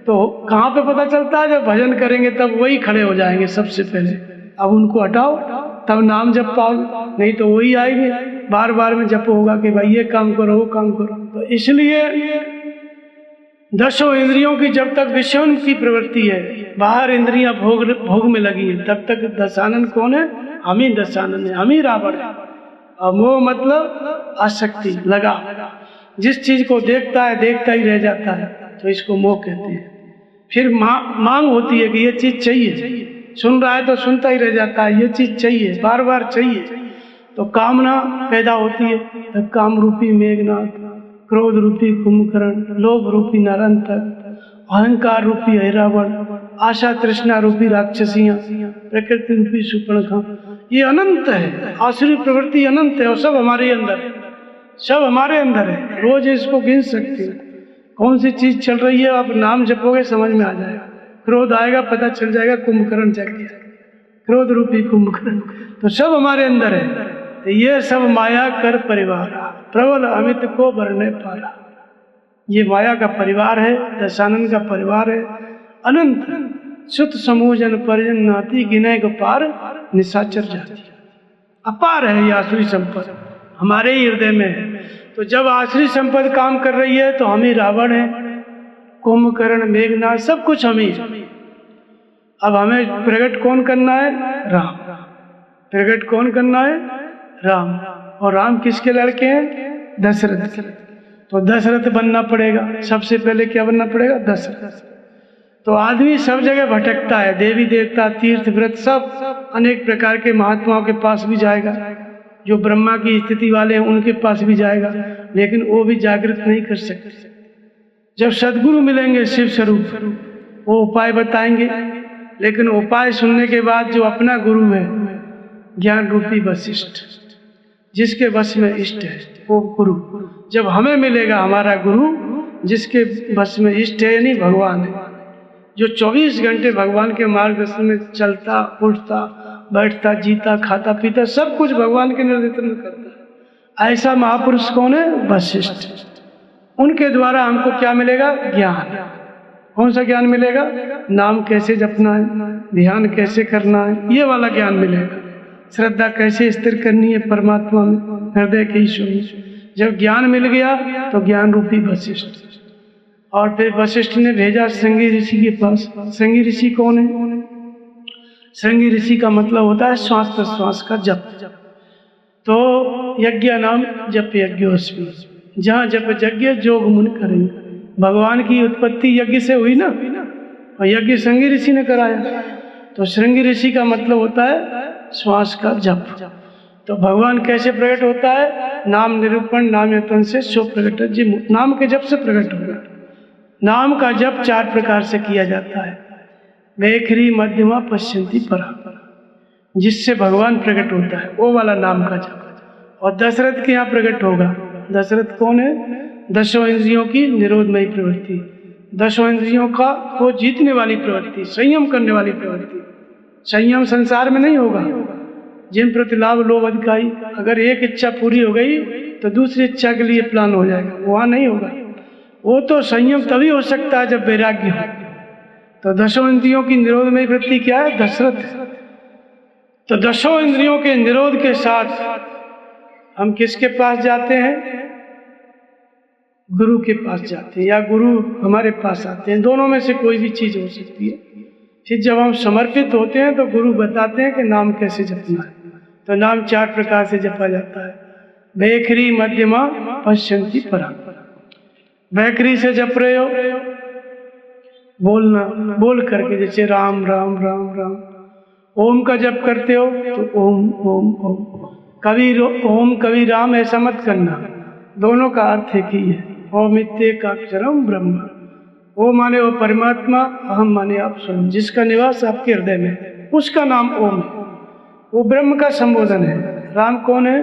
तो कहाँ पे पता चलता है? जब भजन करेंगे तब वही खड़े हो जाएंगे सबसे पहले। अब उनको हटाओ तब नाम जप पाओगे, नहीं तो वही आएंगे, बार बार में जप होगा कि भाई ये काम करो वो काम करो। तो इसलिए 10 इंद्रियों की जब तक विषयों की प्रवृत्ति है, बाहर इंद्रियां भोग में लगी है, तब तक दशानन कौन है? हम ही दशानन है, हम ही रावण है। और मोह मतलब आसक्ति, लगा, जिस चीज को देखता है देखता ही रह जाता है, तो इसको मोह कहते हैं। फिर मांग होती है कि ये चीज चाहिए, सुन रहा है तो सुनता ही रह जाता है, ये चीज चाहिए, बार बार चाहिए, तो कामना पैदा होती है। तब काम रूपी मेघनाथ, क्रोध रूपी कुंभकर्ण, लोभ रूपी नरंतक, अहंकार रूपी ऐरावण, आशा तृष्णा रूपी राक्षसियां, प्रकृति रूपी सुपर्णखा। ये अनंत है, आसुरी प्रवृत्ति अनंत है और सब हमारे अंदर है, सब हमारे अंदर है। रोज इसको गिन सकते हो, कौन सी चीज चल रही है, आप नाम जपोगे समझ में आ जाएगा। क्रोध आएगा पता चल जाएगा कुंभकर्ण चल गया, क्रोध रूपी कुंभकर्ण, तो सब हमारे अंदर है। तो ये सब माया कर परिवार, प्रबल अमित को बरने पारा। ये माया का परिवार है, दशानन का परिवार है, अनंत सुत समूह जन परिजन नाती, गिने को पार निशाचर जाति। अपार है ये आसुरी संपद, हमारे ही हृदय में है। तो जब आसुरी संपद काम कर रही है तो हम ही रावण है, कुंभकर्ण, मेघनाथ, सब कुछ हम ही। अब हमें प्रकट कौन करना है? राम। प्रकट कौन करना है? राम। और राम किसके लड़के हैं? दशरथ के। तो दशरथ बनना पड़ेगा। सबसे पहले क्या बनना पड़ेगा? दशरथ। तो आदमी सब जगह भटकता है, देवी देवता, तीर्थ व्रत, सब अनेक प्रकार के महात्माओं के पास भी जाएगा, जो ब्रह्मा की स्थिति वाले हैं उनके पास भी जाएगा, लेकिन वो भी जागृत नहीं कर सकते। जब सद्गुरु मिलेंगे शिव स्वरूप, वो उपाय बताएंगे, लेकिन उपाय सुनने के बाद जो अपना गुरु है, ज्ञान रूपी वशिष्ठ, जिसके वश में इष्ट है, वो गुरु जब हमें मिलेगा, हमारा गुरु जिसके वश में इष्ट है, यानी भगवान है, जो 24 घंटे भगवान के मार्गदर्शन में चलता, उठता, बैठता, जीता, खाता, पीता, सब कुछ भगवान के निर्देशन में करता है। ऐसा महापुरुष कौन है? वशिष्ठ। उनके द्वारा हमको क्या मिलेगा? ज्ञान। कौन सा ज्ञान मिलेगा? नाम कैसे जपना है, ध्यान कैसे करना है, ये वाला ज्ञान मिलेगा। श्रद्धा कैसे स्थिर करनी है परमात्मा में, हृदय के ईश्वर में। जब ज्ञान मिल गया तो ज्ञान रूपी वशिष्ठ। और फिर वशिष्ठ ने भेजा श्रृंगी ऋषि के पास। श्रृंगी ऋषि कौन है? श्रृंगी ऋषि का मतलब होता है श्वास प्रश्वास का जप। तो यज्ञ नाम जप यज्ञोस्मि, जहाँ जप यज्ञ जोग मुन करेंगे। भगवान की उत्पत्ति यज्ञ से हुई ना, और यज्ञ श्रृंगी ऋषि ने कराया। तो श्रृंगी ऋषि का मतलब होता है श्वास का जप। तो भगवान कैसे प्रकट होता है? नाम निरूपण नाम यतन से सो प्रकट जी, नाम के जप से प्रकट होगा। नाम का जप 4 प्रकार से किया जाता है। वैखरी मध्यमा पश्यंती परा, जिससे भगवान प्रकट होता है, वो वाला नाम का जप। और दशरथ के यहाँ प्रकट होगा। दशरथ कौन है? दशों इंद्रियों की निरोधमयी प्रवृत्ति, दशों इंद्रियों का वो जीतने वाली प्रवृत्ति, संयम करने वाली प्रवृत्ति। संयम संसार में नहीं होगा। जिन प्रति लाभ लोभ अधिकारी, अगर एक इच्छा पूरी हो गई तो दूसरी इच्छा के लिए प्लान हो जाएगा, वहाँ नहीं होगा। वो तो संयम तभी हो सकता है जब वैराग्य हो। तो दशों इंद्रियों की निरोधमयी वृत्ति क्या है? दशरथ। तो दशों इंद्रियों के निरोध के साथ हम किसके पास जाते हैं? गुरु के पास जाते हैं, या गुरु हमारे पास आते हैं। दोनों में से कोई भी चीज हो सकती है। फिर जब हम समर्पित होते हैं तो गुरु बताते हैं कि नाम कैसे जपना है। तो नाम 4 प्रकार से जपा जाता है। वैखरी मध्यमा पश्यंती परा। वैखरी से जप रहे हो, बोलना, बोल करके, जैसे राम राम राम राम। ओम का जप करते हो तो ओम ओम ओम। कभी ओम कभी राम ऐसा मत करना, दोनों का अर्थ एक ही है। ओम इत्येकाक्षरम ब्रह्म। ओम माने वो परमात्मा, अहम माने आप स्वयं, जिसका निवास आपके हृदय में है, उसका नाम ओम है। वो ब्रह्म का संबोधन है। राम कौन है?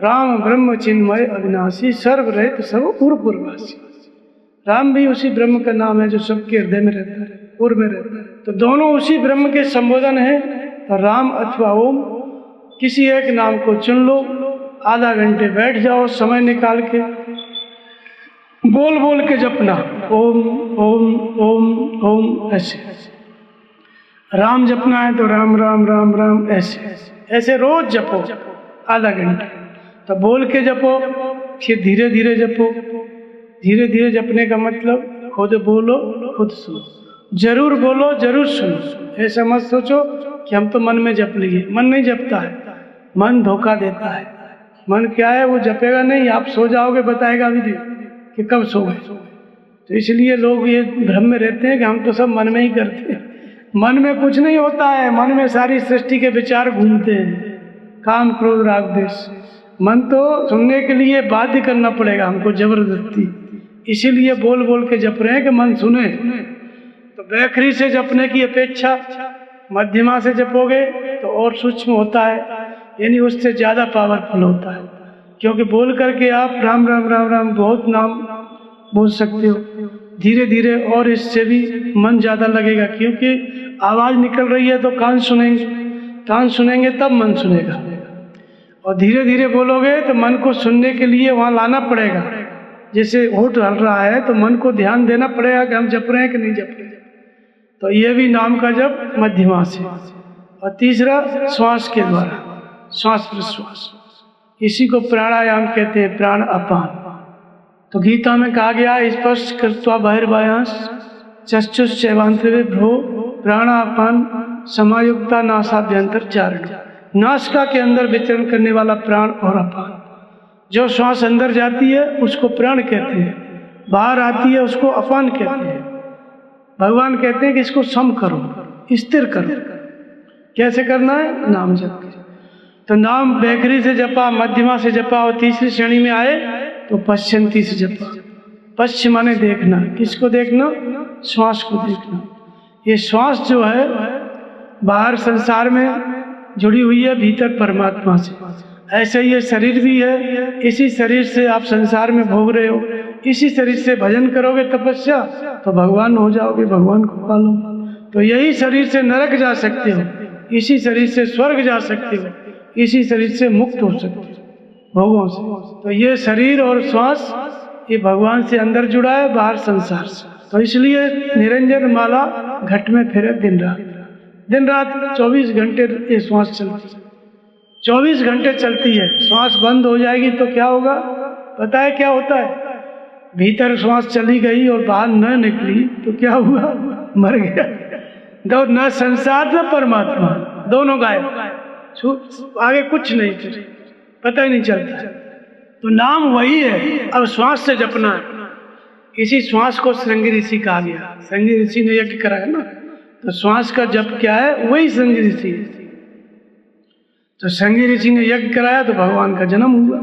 राम ब्रह्म चिन्मय अविनाशी सर्वरहित सर्व पूर्ववासी। राम भी उसी ब्रह्म का नाम है जो सबके हृदय में रहता है, पूर्व में रहता है। तो दोनों उसी ब्रह्म के संबोधन है। तो राम अथवा ओम, किसी एक नाम को चुन लो, आधा घंटे बैठ जाओ समय निकाल के, बोल बोल के जपना, ओम ओम ओम ओम। ऐसे राम जपना है तो राम राम राम राम, ऐसे ऐसे रोज जपो आधा घंटा। तो बोल के जपो, फिर धीरे धीरे जपो। धीरे धीरे जपने का मतलब खुद बोलो खुद सुनो, जरूर बोलो जरूर सुनो। ऐसा मत सोचो कि हम तो मन में जप लिए। मन नहीं जपता है, मन धोखा देता है। मन क्या है? वो जपेगा नहीं, आप सो जाओगे बताएगा भी नहीं कि कब सो गए। तो इसलिए लोग ये भ्रम में रहते हैं कि हम तो सब मन में ही करते हैं। मन में कुछ नहीं होता है, मन में सारी सृष्टि के विचार घूमते हैं, काम क्रोध राग द्वेष। मन तो सुनने के लिए बाध्य करना पड़ेगा हमको जबरदस्ती, इसीलिए बोल बोल के जप रहे हैं कि मन सुने। तो वैखरी से जपने की अपेक्षा मध्यमा से जपोगे तो और सूक्ष्म होता है, यानी उससे ज़्यादा पावरफुल होता है। क्योंकि बोल करके आप राम राम राम राम बहुत नाम बोल सकते हो। धीरे धीरे और इससे भी मन ज़्यादा लगेगा, क्योंकि आवाज़ निकल रही है तो कान सुनेंगे, कान सुनेंगे तब मन सुनेगा। और धीरे धीरे बोलोगे तो मन को सुनने के लिए वहाँ लाना पड़ेगा। जैसे होठ हल रहा है तो मन को ध्यान देना पड़ेगा कि हम जप रहे हैं कि नहीं जप रहे। तो ये भी नाम का जप मध्यमा से। और तीसरा श्वास के द्वारा, श्वास प्रश्वास, इसी को प्राणायाम कहते हैं, प्राण अपान। तो गीता में कहा गया स्पर्श कृत्वा बहिर्वायांश चक्षुश्चैवांतरे भ्रो प्राणापान समायुक्ता नासाभ्यंतर चारण। नासिका के अंदर विचरण करने वाला प्राण और अपान, जो श्वास अंदर जाती है उसको प्राण कहते हैं, बाहर आती है उसको अपान कहते हैं। भगवान कहते हैं कि इसको सम करो, स्थिर करो। कैसे करना है? नाम जप के। तो नाम बैखरी से जपा, मध्यमा से जपा और तीसरी श्रेणी में आए तो पश्चंती से जपा। पश्च माने देखना। किसको देखना? श्वास को देखना। ये श्वास जो है बाहर संसार में जुड़ी हुई है, भीतर परमात्मा से। ऐसे ही ये शरीर भी है, इसी शरीर से आप संसार में भोग रहे हो। इसी शरीर से भजन करोगे, तपस्या, तो भगवान हो जाओगे, भगवान को पालोगे। तो यही शरीर से नरक जा सकते हो, इसी शरीर से स्वर्ग जा सकते हो, इसी शरीर से मुक्त हो सकते हो भोगों से। तो ये शरीर और श्वास ये भगवान से अंदर जुड़ा है, बाहर संसार से। तो इसलिए निरंजन माला घट में फिरे दिन रात। दिन रात 24 घंटे ये श्वास चलती है, 24 घंटे चलती है। श्वास बंद हो जाएगी तो क्या होगा? पता है क्या होता है? भीतर श्वास चली गई और बाहर न निकली तो क्या हुआ? मर गया। दो न संसार न परमात्मा, दोनों गायब, आगे कुछ नहीं, फिर पता ही नहीं चलता। तो नाम वही है, अब श्वास से जपना है। इसी श्वास को श्रृंगी ऋषि कहा गया। श्रृंगी ऋषि ने यज्ञ कराया ना, तो श्वास का जप क्या है? वही श्रृंगी ऋषि है। तो श्रृंगी ऋषि ने यज्ञ कराया तो भगवान का जन्म हुआ।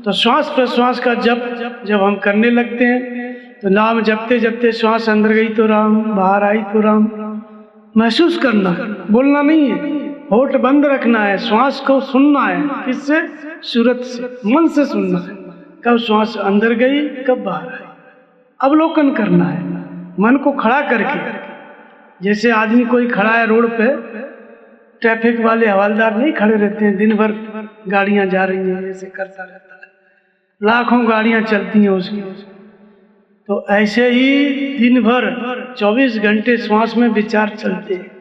तो श्वास प्रश्वास का जप जब हम करने लगते हैं तो नाम जपते जपते श्वास अंदर गई तो राम, बाहर आई तो राम। महसूस करना, बोलना नहीं है, होठ बंद रखना है, श्वास को सुनना है। किससे? सूरत से, मन से सुनना है। कब श्वास अंदर गई, कब बाहर आई, अवलोकन करना है मन को खड़ा करके। जैसे आदमी कोई खड़ा है रोड पे, ट्रैफिक वाले हवलदार नहीं खड़े रहते हैं, दिन भर गाड़ियां जा रही हैं, ऐसे करता रहता है, लाखों गाड़ियां चलती हैं उसकी। तो ऐसे ही दिन भर 24 घंटे श्वास में विचार चलते हैं।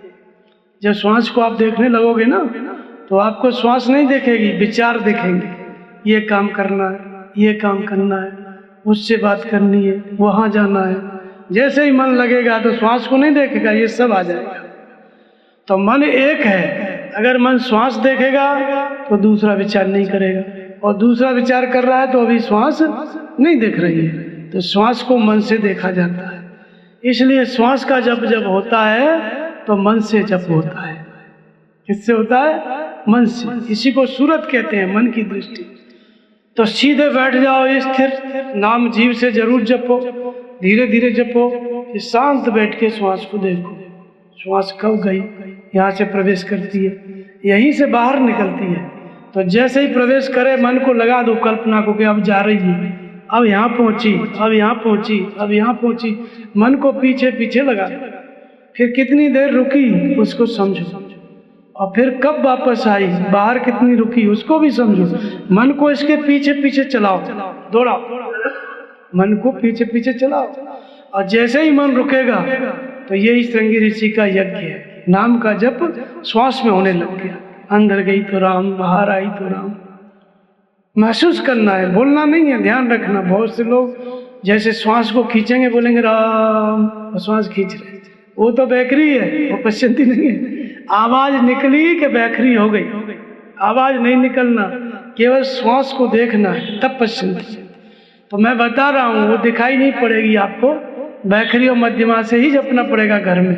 जब श्वास को आप देखने लगोगे ना तो आपको श्वास नहीं देखेगी, विचार देखेंगे। ये काम करना है, ये काम करना है, उससे बात करनी है, वहां जाना है। जैसे ही मन लगेगा तो श्वास को नहीं देखेगा, ये सब आ जाएगा। तो मन एक है, अगर मन श्वास देखेगा तो दूसरा विचार नहीं करेगा, और दूसरा विचार कर रहा है तो अभी श्वास नहीं देख रही है। तो श्वास को मन से देखा जाता है। इसलिए श्वास का जप जब होता है तो मन से जप होता है। किससे होता है? मन से। इसी को सूरत कहते हैं, मन की दृष्टि। तो सीधे बैठ जाओ स्थिर, नाम जीव से जरूर जपो, धीरे धीरे जपो, शांत बैठ के श्वास को देखो। श्वास कब गई, यहाँ से प्रवेश करती है, यहीं से बाहर निकलती है। तो जैसे ही प्रवेश करे मन को लगा दो कल्पना को कि अब जा रही है, अब यहाँ पहुंची, अब यहाँ पहुंची, अब यहाँ पहुंची। मन को पीछे पीछे लगा दो। फिर कितनी देर रुकी उसको समझो, और फिर कब वापस आई, बाहर कितनी रुकी उसको भी समझो। मन को इसके पीछे पीछे चलाओ, दौड़ाओ, मन को पीछे पीछे चलाओ। और जैसे ही मन रुकेगा तो यही श्रृंगी ऋषि का यज्ञ है। नाम का जप श्वास में होने लग गया। अंदर गई तो राम, बाहर आई तो राम। महसूस करना है, बोलना नहीं है। ध्यान रखना, बहुत से लोग जैसे श्वास को खींचेंगे बोलेंगे राम, श्वास खींच रहे, वो तो बैखरी है, वो पश्चंती नहीं है। आवाज निकली कि बैखरी हो गई, आवाज नहीं निकलना, केवल श्वास को देखना है, तब पश्चंती। तो मैं बता रहा हूँ वो दिखाई नहीं पड़ेगी आपको, बैखरी और मध्यमा से ही जपना पड़ेगा घर में।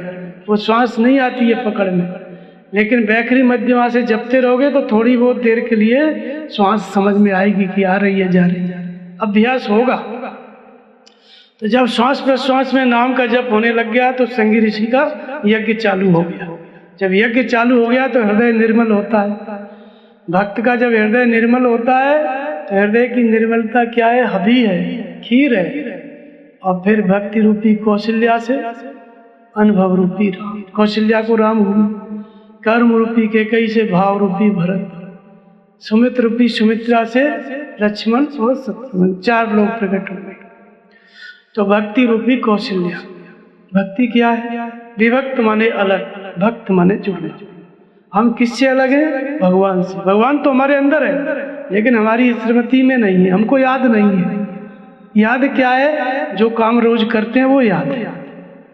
वो श्वास नहीं आती है पकड़ में, लेकिन बैखरी मध्यमा से जपते रहोगे तो थोड़ी बहुत देर के लिए श्वास समझ में आएगी कि आ रही है, जा रही है, अभ्यास होगा। तो जब श्वास प्रश्वास में नाम का जप होने लग गया तो श्रृंगी ऋषि का यज्ञ चालू हो गया। जब यज्ञ चालू हो गया तो हृदय निर्मल होता है। भक्त का जब हृदय निर्मल होता है तो हृदय की निर्मलता क्या है? हबी है, खीर है। और फिर भक्ति रूपी कौशल्या से अनुभव रूपी राम, कौशल्या को राम हुई, कर्म रूपी केकई से भाव रूपी भरत, सुमित्र रूपी सुमित्रा से लक्ष्मण और शत्रुघ्न, 4 लोग प्रकट हो गए। तो भक्ति रूपी कौशल्या। भक्ति क्या है? विभक्त माने अलग, भक्त माने जुड़ना। हम किससे अलग हैं? भगवान से। भगवान तो हमारे अंदर है लेकिन हमारी स्मृति में नहीं है, हमको याद नहीं है। याद क्या है? जो काम रोज करते हैं वो याद है,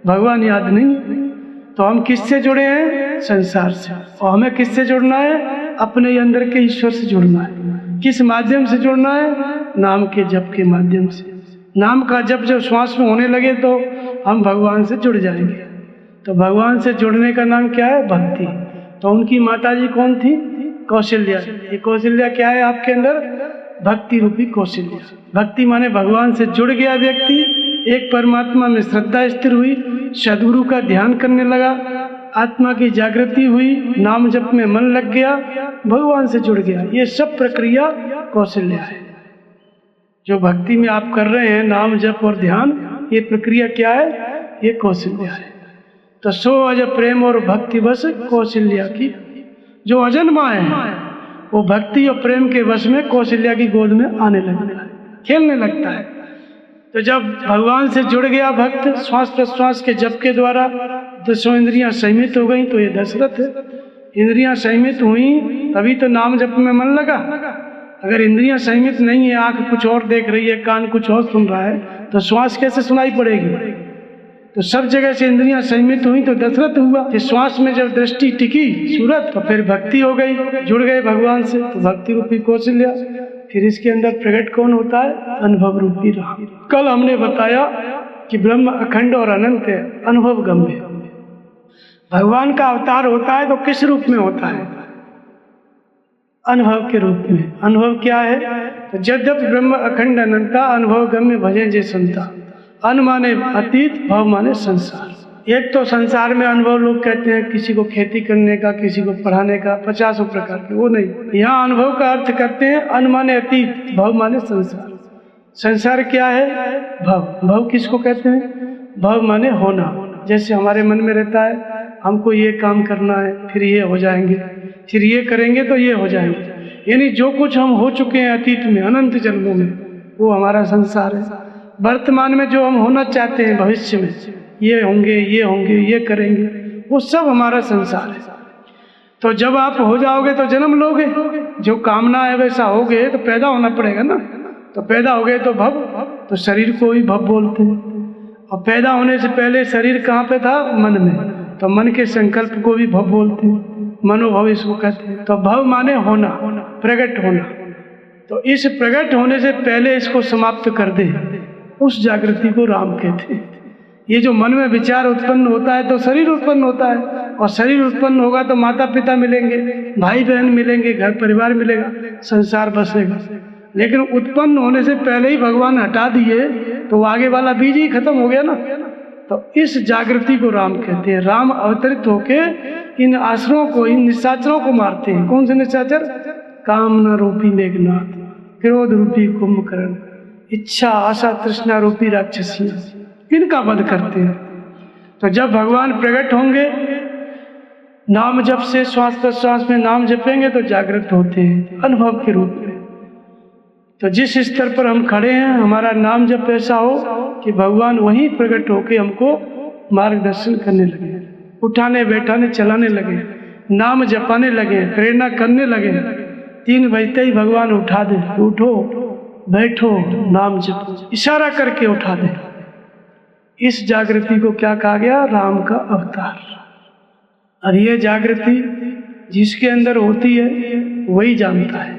भगवान याद नहीं। तो हम किससे जुड़े हैं? संसार से। और हमें किससे जुड़ना है? अपने अंदर के ईश्वर से जुड़ना है। किस माध्यम से जुड़ना है? नाम के जप के माध्यम से। नाम का जप जब श्वास में होने लगे तो हम भगवान से जुड़ जाएंगे। तो भगवान से जुड़ने का नाम क्या है? भक्ति। तो उनकी माता जी कौन थी? कौशल्या। ये कौशल्या क्या है आपके अंदर? भक्ति रूपी कौशल्या। भक्ति माने भगवान से जुड़ गया व्यक्ति, एक परमात्मा में श्रद्धा स्थिर हुई, सदगुरु का ध्यान करने लगा, आत्मा की जागृति हुई, नाम जप में मन लग गया, भगवान से जुड़ गया। ये सब प्रक्रिया कौशल्या है। जो भक्ति में आप कर रहे हैं, नाम जप और ध्यान, ये प्रक्रिया क्या है? ये कौशल्या है। तो सो अज प्रेम और भक्ति बस कौशल्या की। जो अजन्मा है वो भक्ति और प्रेम के वश में कौशल्या की गोद में आने लगता है, खेलने लगता है। तो जब भगवान से जुड़ गया भक्त, श्वास प्रश्वास के जप के द्वारा 10 इंद्रियां संयमित हो गई। तो ये दशरथ है, इंद्रियां संयमित हुई तभी तो नाम जप में मन लगा। अगर इंद्रियां संयमित नहीं है, आंख कुछ और देख रही है, कान कुछ और सुन रहा है, तो श्वास कैसे सुनाई पड़ेगी? तो सब जगह से इंद्रियां संयमित हुई तो दशरथ हुआ। फिर श्वास में जब दृष्टि टिकी सूरत, तो फिर भक्ति हो गई, जुड़ गए भगवान से, तो भक्ति रूपी कौशल्या। फिर इसके अंदर प्रकट कौन होता है? अनुभव रूपी राम। कल हमने बताया कि ब्रह्म अखंड और अनंत है, अनुभव गम्य। भगवान का अवतार होता है तो किस रूप में होता है? अनुभव के रूप में। अनुभव क्या है? तो यद्यपि ब्रह्म अखंड अनंता, अनुभव गम्य भजे जे संता। अन माने अतीत, भव माने संसार। एक तो संसार में अनुभव लोग कहते हैं किसी को खेती करने का, किसी को पढ़ाने का, 50 प्रकार के, वो नहीं। यहाँ अनुभव का अर्थ करते हैं अन माने अतीत, भव माने संसार। संसार क्या है? भव। भव किसको कहते हैं? भव माने होना। जैसे हमारे मन में रहता है हमको ये काम करना है, फिर ये हो जाएंगे, फिर ये करेंगे तो ये हो जाएंगे। यानी जो कुछ हम हो चुके हैं अतीत में, अनंत जन्मों में, वो हमारा संसार है। वर्तमान में जो हम होना चाहते हैं भविष्य में, ये होंगे, ये होंगे, ये करेंगे, वो सब हमारा संसार है। तो जब आप हो जाओगे तो जन्म लोगे, जो कामना है वैसा होगे तो पैदा होना पड़ेगा ना। तो पैदा हो गए तो भव, तो शरीर को ही भव बोलते हैं। और पैदा होने से पहले शरीर कहाँ पे था? मन में। तो मन के संकल्प को भी भव बोलते हैं, मनोभव इसको कहते हैं। तो भव माने होना, प्रकट होना। तो इस प्रकट होने से पहले इसको समाप्त कर दे, उस जागृति को राम कहते हैं। ये जो मन में विचार उत्पन्न होता है तो शरीर उत्पन्न होता है, और शरीर उत्पन्न होगा तो माता पिता मिलेंगे, भाई बहन मिलेंगे, घर परिवार मिलेगा, संसार बसेगा। लेकिन उत्पन्न होने से पहले ही भगवान हटा दिए तो आगे वाला बीज ही खत्म हो गया ना। तो इस जागृति को राम कहते हैं। राम अवतरित होके इन आसुरों को, इन निशाचरों को मारते हैं। कौन से निशाचर? कामना रूपी मेघनाथ, क्रोध रूपी कुंभकर्ण, इच्छा आशा तृष्णा रूपी राक्षसियां, इनका वध करते हैं। तो जब भगवान प्रकट होंगे, नाम जप से श्वास प्रश्वास में नाम जपेंगे तो जागृत होते हैं अनुभव के रूप में। तो जिस स्तर पर हम खड़े हैं, हमारा नाम जप ऐसा हो कि भगवान वहीं प्रकट होके हमको मार्गदर्शन करने लगे, उठाने बैठाने चलाने लगे, नाम जपाने लगे, प्रेरणा करने लगे। 3 बजते ही भगवान उठा दे, उठो बैठो नाम जपो, इशारा करके उठा दे। इस जागृति को क्या कहा गया? राम का अवतार। और ये जागृति जिसके अंदर होती है वही जानता है,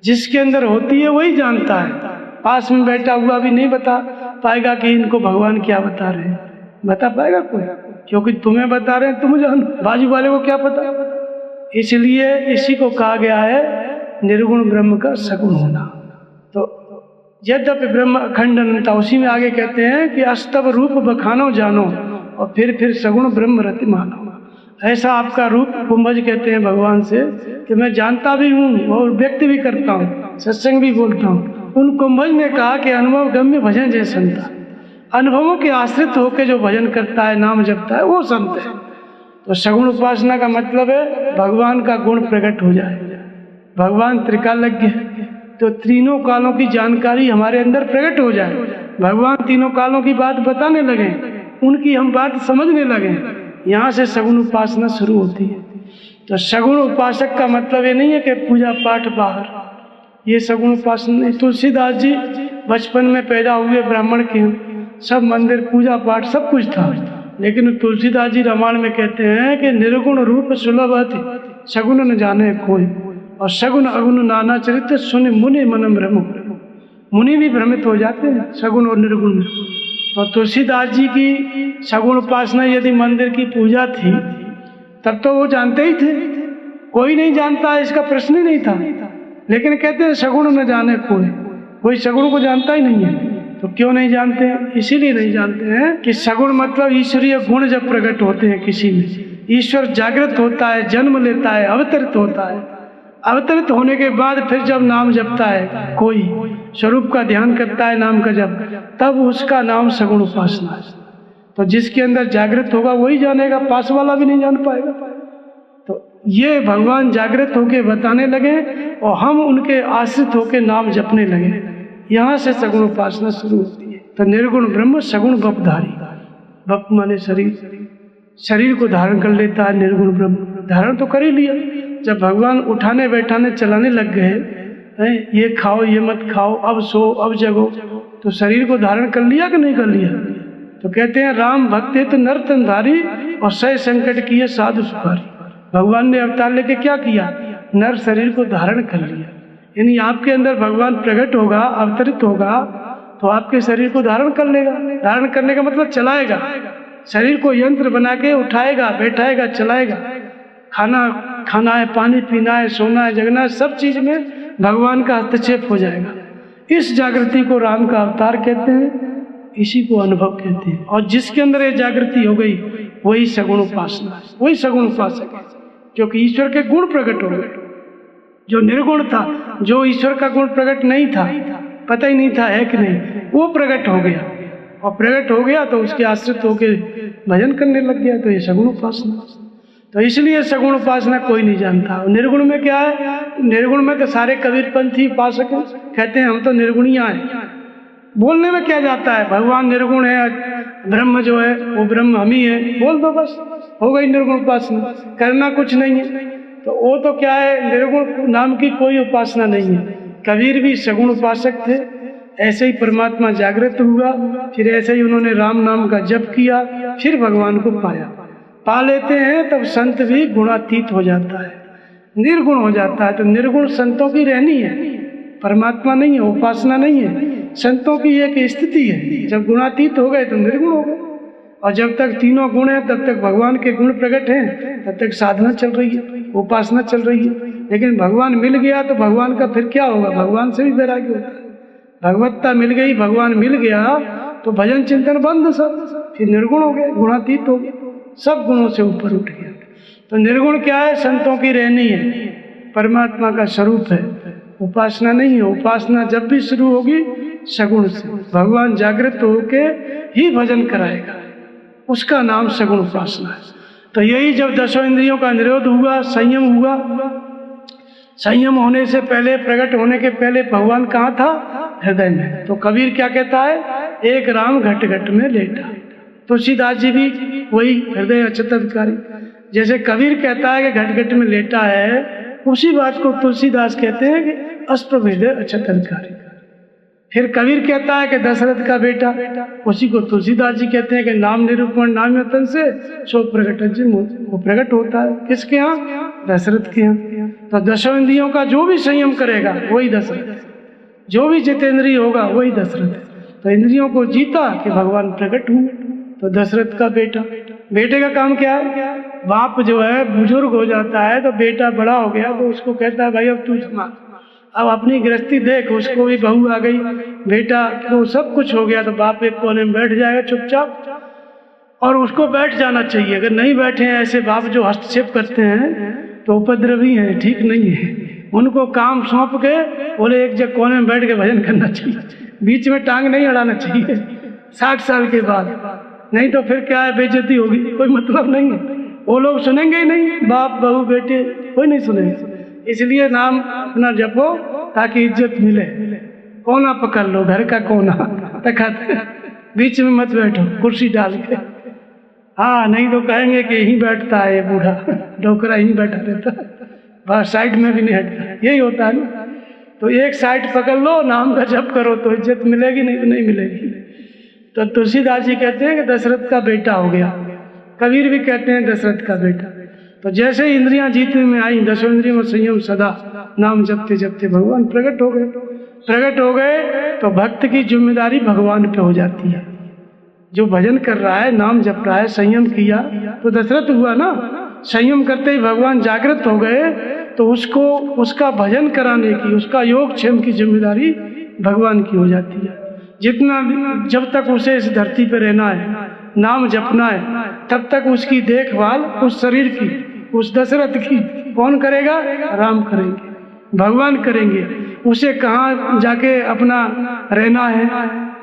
जिसके अंदर होती है वही जानता है। पास में बैठा हुआ भी नहीं बता पाएगा कि इनको भगवान क्या बता रहे हैं। बता पाएगा कोई? क्योंकि तुम्हें बता रहे हैं, तुम जानो, बाजू वाले को क्या पता। इसलिए इसी को कहा गया है निर्गुण ब्रह्म का सगुण होना। तो यद्यपि ब्रह्म अखंड अनंता, उसी में आगे कहते हैं कि अस्तव रूप बखानो जानो, और फिर सगुण ब्रह्म रति मानो। ऐसा आपका रूप, कुंभज कहते हैं भगवान से कि मैं जानता भी हूँ और व्यक्त भी करता हूँ, सत्संग भी बोलता हूँ। उन कुंभज ने कहा कि अनुभव गम्य भजन जय संता। अनुभवों के आश्रित होकर जो भजन करता है, नाम जपता है, वो संत है। तो सगुण उपासना का मतलब है भगवान का गुण प्रकट हो जाए। भगवान त्रिकालज्ञ है, तो तीनों कालों की जानकारी हमारे अंदर प्रकट हो जाए। भगवान तीनों कालों की बात बताने लगे, उनकी हम बात समझने लगे, यहाँ से सगुण उपासना शुरू होती है। तो सगुण उपासक का मतलब ये नहीं है कि पूजा पाठ बाहर, ये सगुण उपासना नहीं। तुलसीदास जी बचपन में पैदा हुए ब्राह्मण के, सब मंदिर पूजा पाठ सब कुछ था, लेकिन तुलसीदास जी रामायण में कहते हैं कि निर्गुण रूप सुलभ अति, सगुण न जाने कोई। और सगुन अगुन नाना चरित्र सुन मुनि मन भ्रम। मुनि भी भ्रमित हो जाते हैं सगुन और निर्गुण में। तो तुलसीदास जी की सगुण उपासना यदि मंदिर की पूजा थी तब तो वो जानते ही थे, कोई नहीं जानता इसका प्रश्न ही नहीं था। लेकिन कहते हैं सगुण न जाने कोई सगुण को जानता ही नहीं है। तो क्यों नहीं जानते हैं? इसीलिए नहीं जानते हैं कि सगुण मतलब ईश्वरीय गुण जब प्रकट होते हैं किसी में, ईश्वर जागृत होता है, जन्म लेता है, अवतरित होता है। अवतरित होने के बाद फिर जब नाम जपता है, कोई स्वरूप का ध्यान करता है, नाम का जप, तब उसका नाम सगुण उपासना है। तो जिसके अंदर जागृत होगा वही जानेगा, पास वाला भी नहीं जान पाएगा। तो ये भगवान जागृत होके बताने लगे और हम उनके आश्रित होके नाम जपने लगे। यहाँ से सगुण उपासना शुरू होती है। तो निर्गुण ब्रह्म सगुण बपधारी, बप माने शरीर को धारण कर लेता है निर्गुण ब्रह्म। धारण तो कर ही लिया। जब भगवान उठाने बैठाने चलाने लग गए, ये खाओ ये मत खाओ, अब सो अब जगो, तो शरीर को धारण कर लिया कि नहीं कर लिया? तो कहते हैं राम भक्त तो नर तनधारी और सह संकट किए साधु सुखारी। भगवान ने अवतार लेके क्या किया? नर शरीर को धारण कर लिया। यानी आपके अंदर भगवान प्रकट होगा, अवतरित होगा, तो आपके शरीर को धारण कर लेगा। धारण करने का मतलब चलाएगा। शरीर को यंत्र बना के उठाएगा, बैठाएगा, चलाएगा। खाना है, पानी पीना है, सोना है, जगना है, सब चीज में भगवान का हस्तक्षेप हो जाएगा। इस जागृति को राम का अवतार कहते हैं, इसी को अनुभव कहते हैं। और जिसके अंदर ये जागृति हो गई वही सगुण उपासना है, वही सगुण उपासक है। क्योंकि ईश्वर के गुण प्रकट हो गए। जो निर्गुण था, जो ईश्वर का गुण प्रकट नहीं था, पता ही नहीं था है कि नहीं, वो प्रकट हो गया। और प्रकट हो गया तो उसके आश्रित होकर भजन करने लग गया। तो ये सगुण उपासना। तो इसलिए सगुण उपासना कोई नहीं जानता। निर्गुण में क्या है? निर्गुण में तो सारे कबीरपंथी उपासक कहते हैं हम तो निर्गुणिया हैं। बोलने में क्या जाता है? भगवान निर्गुण है, ब्रह्म जो है वो ब्रह्म हम ही है, बोल दो बस, हो गई निर्गुण उपासना। करना कुछ नहीं है। तो वो तो क्या है, निर्गुण नाम की कोई उपासना नहीं है। कबीर भी सगुण उपासक थे। ऐसे ही परमात्मा जागृत हुआ, फिर ऐसे ही उन्होंने राम नाम का जप किया, फिर भगवान को पाया। पा लेते हैं तब संत भी गुणातीत हो जाता है, निर्गुण हो जाता है। तो निर्गुण संतों की रहनी है, परमात्मा नहीं है, उपासना नहीं है, संतों की एक स्थिति है। जब गुणातीत हो गए तो निर्गुण हो गए। और जब तक तीनों गुण हैं तब तक भगवान के गुण प्रकट हैं, तब तक साधना चल रही है, उपासना चल रही है। लेकिन भगवान मिल गया तो भगवान का फिर क्या होगा? भगवान से भी वैराग्य होता है। भगवत्ता मिल गई, भगवान मिल गया तो भजन चिंतन बंद सब, फिर निर्गुण हो गए, गुणातीत हो गए, सब गुणों से ऊपर उठ गया। तो निर्गुण क्या है? संतों की रहनी है, परमात्मा का स्वरूप है, उपासना नहीं है। उपासना जब भी शुरू होगी सगुण से, भगवान जागृत होके ही भजन कराएगा, उसका नाम सगुण उपासना है। तो यही जब दसों इंद्रियों का निरोध हुआ, संयम हुआ, संयम होने से पहले, प्रकट होने के पहले भगवान कहाँ था? हृदय में। तो कबीर क्या कहता है? एक राम घट घट में लेटा। तुलसीदास जी भी वही हृदय अच्युताधिकारी। जैसे कबीर कहता है कि घट घट में लेटा है, उसी बात को तुलसीदास कहते हैं कि अष्टभेद अच्युताधिकारी। फिर कबीर कहता है कि दशरथ का बेटा, उसी को तुलसीदास जी कहते हैं कि नाम निरूपण नाम यतन से सो प्रकट जी, वो प्रकट होता है किसके यहाँ? दशरथ के यहाँ। तो दशों इंद्रियों का जो भी संयम करेगा वही दशरथ, जो भी जितेंद्रिय होगा वही दशरथ। तो इंद्रियों को जीता कि भगवान प्रकट हुए, तो दशरथ का बेटा। बेटे का काम क्या है? बाप जो है बुजुर्ग हो जाता है तो बेटा बड़ा हो गया तो उसको कहता है भाई अब तू संभाल, अब अपनी गृहस्थी देख। उसको भी बहू आ गई, बेटा को सब कुछ हो गया, तो बाप एक कोने में बैठ जाएगा चुपचाप, और उसको बैठ जाना चाहिए। अगर नहीं बैठे हैं ऐसे बाप जो हस्तक्षेप करते हैं तो उपद्रवी हैं, ठीक नहीं है। उनको काम सौंप के बोले एक जगह कोने में बैठ के भजन करना चाहिए, बीच में टांग नहीं अड़ाना चाहिए 60 साल के बाद, नहीं तो फिर क्या है, बेइज्जती होगी, कोई मतलब नहीं है। वो लोग सुनेंगे ही नहीं, बाप बहू बेटे कोई नहीं सुनेंगे। इसलिए नाम अपना जपो ताकि इज्जत मिले। कोना पकड़ लो, घर का कोना तखाते, बीच में मत बैठो कुर्सी डाल के। हाँ, नहीं तो कहेंगे कि यहीं बैठता है ये बूढ़ा, डोकरा यहीं बैठा रहता है, बस साइड में भी नहीं हटता। यही होता है ना। तो एक साइड पकड़ लो, नाम का जप करो तो इज्जत मिलेगी, नहीं तो नहीं मिलेगी। तो तुलसीदास जी कहते हैं कि दशरथ का बेटा हो गया, कबीर भी कहते हैं दशरथ का बेटा। तो जैसे ही इंद्रियां जीतने में आई, 10 इंद्रियों में संयम सदा, नाम जपते जपते भगवान प्रकट हो गए। प्रकट हो गए तो भक्त की जिम्मेदारी भगवान पे हो जाती है। जो भजन कर रहा है, नाम जप रहा है, संयम किया, तो दशरथ हुआ ना। संयम करते ही भगवान जागृत हो गए, तो उसको उसका भजन कराने की, उसका योगक्षेम की जिम्मेदारी भगवान की हो जाती है। जितना जब तक उसे इस धरती पर रहना है, नाम जपना है, तब तक उसकी देखभाल उस शरीर की, उस दशरथ की कौन करेगा? राम करेंगे, भगवान करेंगे। उसे कहाँ जाके अपना रहना है,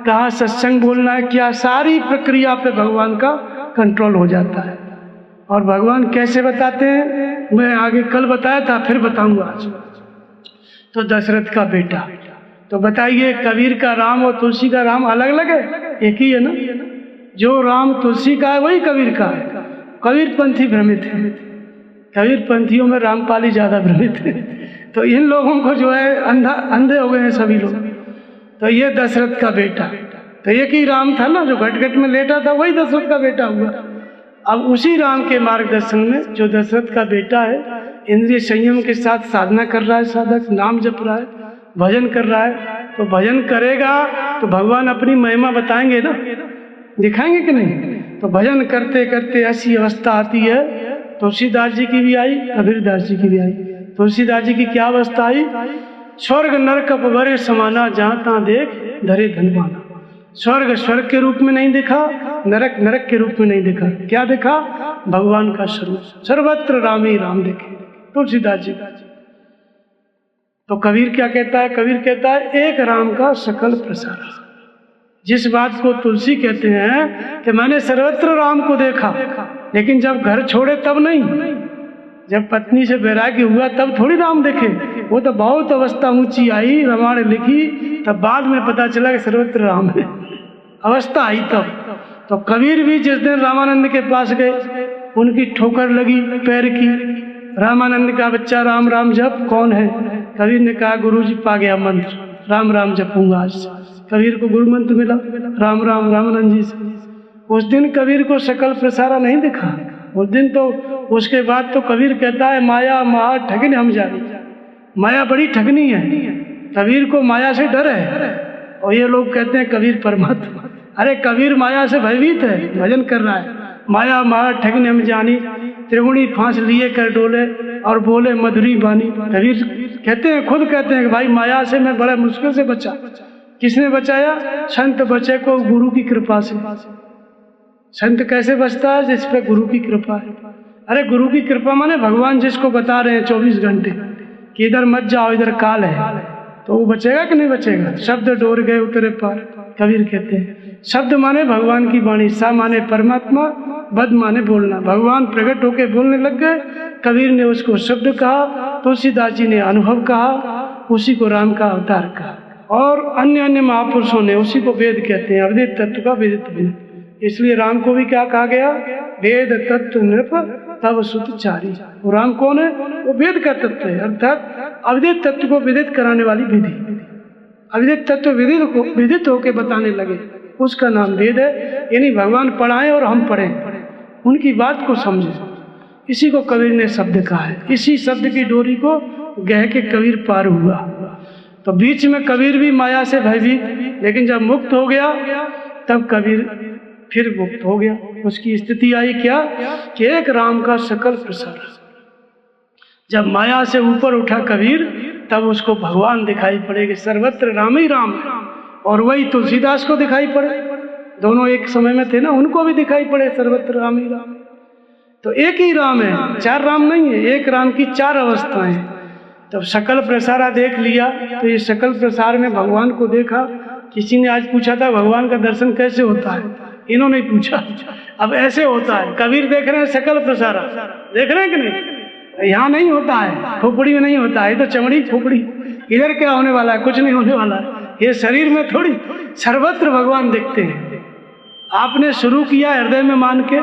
कहाँ सत्संग बोलना है, क्या, सारी प्रक्रिया पे भगवान का कंट्रोल हो जाता है। और भगवान कैसे बताते हैं, मैं आगे कल बताया था, फिर बताऊंगा आज। तो दशरथ का बेटा, तो बताइए, कबीर का राम और तुलसी का राम अलग अलग है? एक ही है ना। जो राम तुलसी का है वही कबीर का है। कबीर पंथी भ्रमित है, कबीर पंथियों में रामपाली ज्यादा भ्रमित है। तो इन लोगों को जो है अंधे हो गए हैं सभी लोग। तो ये दशरथ का बेटा, तो एक ही राम था ना, जो घट में लेटा था वही दशरथ का बेटा हुआ। अब उसी राम के मार्गदर्शन में जो दशरथ का बेटा है, इंद्रिय संयम के साथ साधना कर रहा है, साधक नाम जप रहा है, भजन कर रहा है। तो भजन करेगा तो भगवान अपनी महिमा बताएंगे ना, दिखाएंगे कि नहीं। तो भजन करते करते ऐसी अवस्था आती है, तुलसीदास जी की भी आई, कबीरदास जी की भी आई। तुलसीदास जी की क्या अवस्था आई? स्वर्ग नरक अपवर्ग समाना, जहाँ तहाँ देख धरे धनवाना। स्वर्ग स्वर्ग के रूप में नहीं दिखा, नरक नरक के रूप में नहीं दिखा, क्या देखा? भगवान का स्वरूप। सर्वत्र राम ही राम देखे तुलसीदास जी। तो कबीर क्या कहता है? कबीर कहता है एक राम का सकल प्रसारा। जिस बात को तुलसी कहते हैं कि मैंने सर्वत्र राम को देखा, लेकिन जब घर छोड़े तब नहीं, जब पत्नी से वैराग्य हुआ तब थोड़ी राम देखे। वो तो बहुत अवस्था ऊंची आई, रामायण लिखी, तब बाद में पता चला कि सर्वत्र राम है। अवस्था आई तब। तो कबीर भी जिस दिन रामानंद के पास गए, उनकी ठोकर लगी पैर की। रामानंद का बच्चा राम राम जप, कौन है? कबीर ने कहा गुरुजी पा गया मंत्र, राम राम जपूंगा आज। कबीर को गुरु मंत्र मिला राम राम रामानंद जी से। उस दिन कबीर को सकल प्रसारा नहीं दिखा उस दिन। तो उसके बाद तो कबीर कहता है माया महा ठगनी हम जानी। माया बड़ी ठगनी है, कबीर को माया से डर है। और ये लोग कहते हैं कबीर परमात्मा। अरे कबीर माया से भयभीत है, भजन कर रहा है। माया महा ठगनी हम जानी, त्रिगुणी फांस लिए कर डोले और बोले मधुरी बानी। कबीर कहते हैं, खुद कहते हैं कि भाई माया से मैं बड़ा मुश्किल से बचा। किसने बचाया? संत बचे को गुरु की कृपा से। संत कैसे बचता है? जिस पे गुरु की कृपा है। अरे गुरु की कृपा माने भगवान जिसको बता रहे हैं 24 घंटे कि इधर मत जाओ, इधर काल है, तो वो बचेगा कि नहीं बचेगा? शब्द डोर गए उतरे पार, कबीर कहते हैं। शब्द माने भगवान की वाणी, सा माने परमात्मा, बद माने बोलना। भगवान प्रकट होके बोलने लग गए, कबीर ने उसको शब्द कहा, तुलसीदास जी ने अनुभव कहा, उसी को राम का अवतार कहा। और अन्य अन्य महापुरुषों ने उसी को वेद कहते हैं, अवैध तत्व का वेदित वेद। इसलिए राम को भी क्या कहा गया? वेद तत्व नृप तब सुतचारी। वो राम कौन है? वो वेद का तत्व है, अर्थात अवैध तत्व को विदित कराने वाली विधि। अवैध तत्व विदित होके बताने लगे, उसका नाम वेद है। यानी भगवान पढ़ाएं और हम पढ़ें, उनकी बात को समझें। इसी को कबीर ने शब्द कहा है। इसी शब्द की डोरी को गह के कबीर पार हुआ। तो बीच में कबीर भी माया से भयभीत, लेकिन जब मुक्त हो गया तब कबीर फिर मुक्त हो गया। उसकी स्थिति आई क्या कि एक राम का सकल प्रसार। जब माया से ऊपर उठा कबीर, तब उसको भगवान दिखाई पड़ेगा, सर्वत्र राम ही राम। और वही तुलसीदास को दिखाई पड़े, दोनों एक समय में थे ना, उनको भी दिखाई पड़े सर्वत्र राम ही राम। तो एक ही राम है, चार राम नहीं है। एक राम की चार अवस्थाएं। तब सकल प्रसारा देख लिया, तो ये सकल प्रसार में भगवान को देखा। किसी ने आज पूछा था भगवान का दर्शन कैसे होता है, इन्होंने पूछा। अब ऐसे होता है, कबीर देख रहे हैं सकल प्रसारा, देख रहे हैं कि नहीं? यहाँ नहीं होता है, खोपड़ी में नहीं होता है, तो चमड़ी खोपड़ी, इधर क्या होने वाला है? कुछ नहीं होने वाला है। ये शरीर में थोड़ी, सर्वत्र भगवान देखते हैं। आपने शुरू किया हृदय में मान के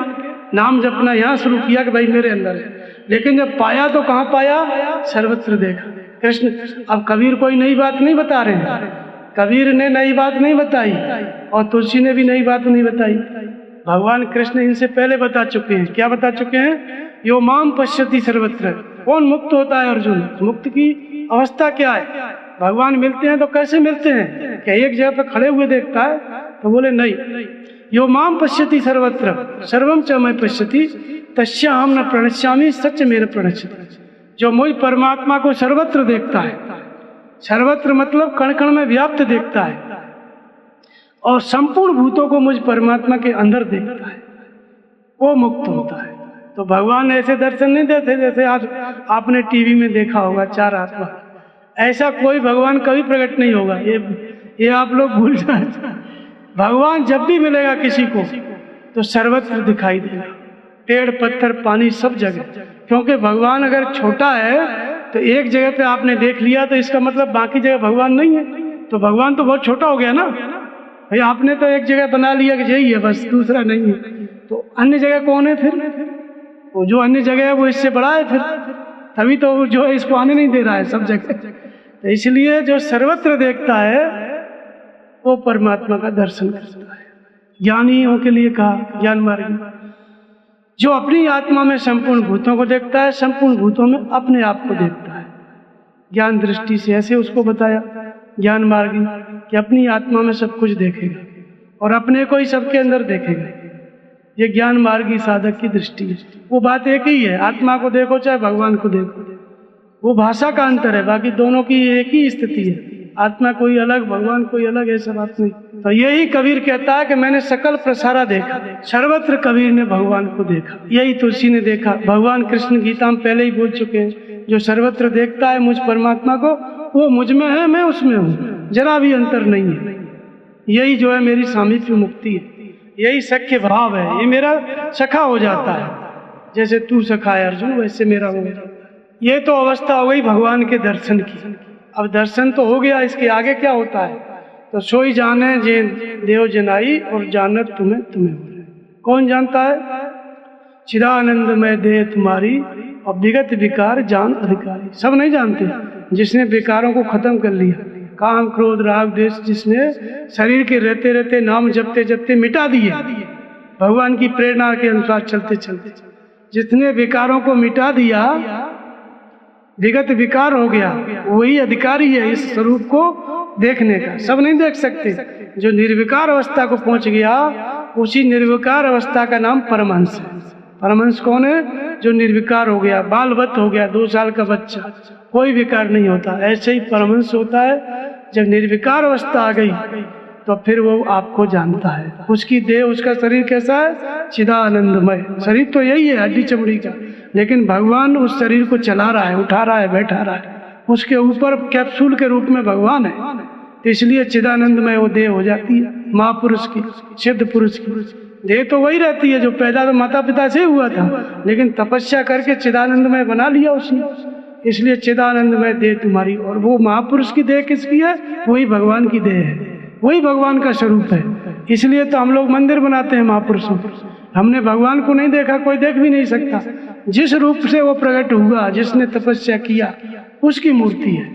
नाम जपना, यहाँ शुरू किया कि भाई मेरे अंदर है, लेकिन जब पाया तो कहाँ पाया? सर्वत्र देखा कृष्ण। अब कबीर कोई नई बात नहीं बता रहे हैं, कबीर ने नई बात नहीं बताई और तुलसी ने भी नई बात नहीं बताई। भगवान कृष्ण इनसे पहले बता चुके हैं। क्या बता चुके हैं? यो माम पश्यति सर्वत्र। कौन मुक्त होता है अर्जुन? मुक्त की अवस्था क्या है? भगवान मिलते हैं तो कैसे मिलते हैं? क्या एक जगह पर खड़े हुए देखता है? तो बोले नहीं, यो माम पश्यति सर्वत्र सर्वम च मैं पश्यति तस्याहम न प्रणश्यामि सच मेरे प्रणश्यति। जो मुझ परमात्मा को सर्वत्र देखता है, सर्वत्र मतलब कण कण में व्याप्त देखता है, और संपूर्ण भूतों को मुझ परमात्मा के अंदर देखता है, वो मुक्त होता है। तो भगवान ऐसे दर्शन नहीं देते जैसे आज आपने टीवी में देखा होगा चार आत्मा। ऐसा कोई भगवान कभी प्रकट नहीं होगा, ये आप लोग भूल जाए। भगवान जब भी मिलेगा किसी को तो सर्वत्र दिखाई देगा, पेड़ पत्थर पानी सब जगह। क्योंकि भगवान अगर छोटा है तो एक जगह पे आपने देख लिया तो इसका मतलब बाकी जगह भगवान नहीं है, तो भगवान तो बहुत छोटा हो गया ना भाई। आपने तो एक जगह बना लिया कि यही है बस, दूसरा नहीं है, तो अन्य जगह कौन है फिर? वो जो अन्य जगह है वो इससे बड़ा है फिर, तभी तो जो है इसको आने नहीं दे रहा है सब जगह। तो इसलिए जो सर्वत्र देखता है वो परमात्मा का दर्शन करता है। ज्ञानियों के लिए कहा ज्ञान मार्गी, जो अपनी आत्मा में संपूर्ण भूतों को देखता है, संपूर्ण भूतों में अपने आप को देखता है। ज्ञान दृष्टि से ऐसे उसको बताया ज्ञान मार्गी कि अपनी आत्मा में सब कुछ देखेगा और अपने को ही सबके अंदर देखेगा। ये ज्ञान मार्गी साधक की दृष्टि है। वो बात एक ही है, आत्मा को देखो चाहे भगवान को देखो, वो भाषा का अंतर है, बाकी दोनों की एक ही स्थिति है। आत्मा कोई अलग, भगवान कोई अलग, ऐसा बात नहीं। तो यही कबीर कहता है कि मैंने सकल प्रसारा देखा, सर्वत्र कबीर ने भगवान को देखा। यही तुलसी ने देखा। भगवान कृष्ण गीता में पहले ही बोल चुके हैं, जो सर्वत्र देखता है मुझ परमात्मा को, वो मुझ में है, मैं उसमें हूँ, जरा भी अंतर नहीं है। यही जो है मेरी सामीप्य मुक्ति है, यही सख्य भाव है। ये मेरा सखा हो जाता है, जैसे तू सखा है अर्जुन, वैसे मेरा हो जाता है। ये तो अवस्था हो गई भगवान के दर्शन की। अब दर्शन तो हो गया, इसके आगे क्या होता है? तो सोई जाने जे देव जनाई और जानत तुम्हें तुम्हें हो जाए। कौन जानता है? चिदानंदमय देह तुम्हारी और विगत विकार जान अधिकारी। सब नहीं जानते। जिसने विकारों को खत्म कर लिया, काम क्रोध राग द्वेष, जिसने शरीर के रहते रहते नाम जपते जपते मिटा दिए, भगवान की प्रेरणा के अनुसार चलते चलते जितने विकारों को मिटा दिया, विगत विकार हो गया, वही अधिकारी है इस स्वरूप को देखने का। सब नहीं देख सकते। जो निर्विकार अवस्था को पहुंच गया, उसी निर्विकार अवस्था का नाम परमहंस है। परमहंस कौन है? जो निर्विकार हो गया, बालवत हो गया, 2 साल का बच्चा, कोई विकार नहीं होता। ऐसे ही परमहंस होता है। जब निर्विकार अवस्था आ गई तो फिर वो आपको जानता है। उसकी देह, उसका शरीर कैसा है? चिदानंदमय। शरीर तो यही है हड्डी चमड़ी का, लेकिन भगवान उस शरीर को चला रहा है, उठा रहा है, बैठा रहा है। उसके ऊपर कैप्सूल के रूप में भगवान है, तो इसलिए चिदानंदमय वो देह हो जाती है। महापुरुष की, सिद्ध पुरुष की देह तो वही रहती है जो पैदा तो माता पिता से हुआ था, लेकिन तपस्या करके चिदानंदमय बना लिया उसने, इसलिए चिदानंदमय देह तुम्हारी। और वो महापुरुष की देह किसकी है? वही भगवान की देह है, वही भगवान का स्वरूप है। इसलिए तो हम लोग मंदिर बनाते हैं महापुरुषों। हमने भगवान को नहीं देखा, कोई देख भी नहीं सकता। जिस रूप से वो प्रकट हुआ, जिसने तपस्या किया, उसकी मूर्ति है,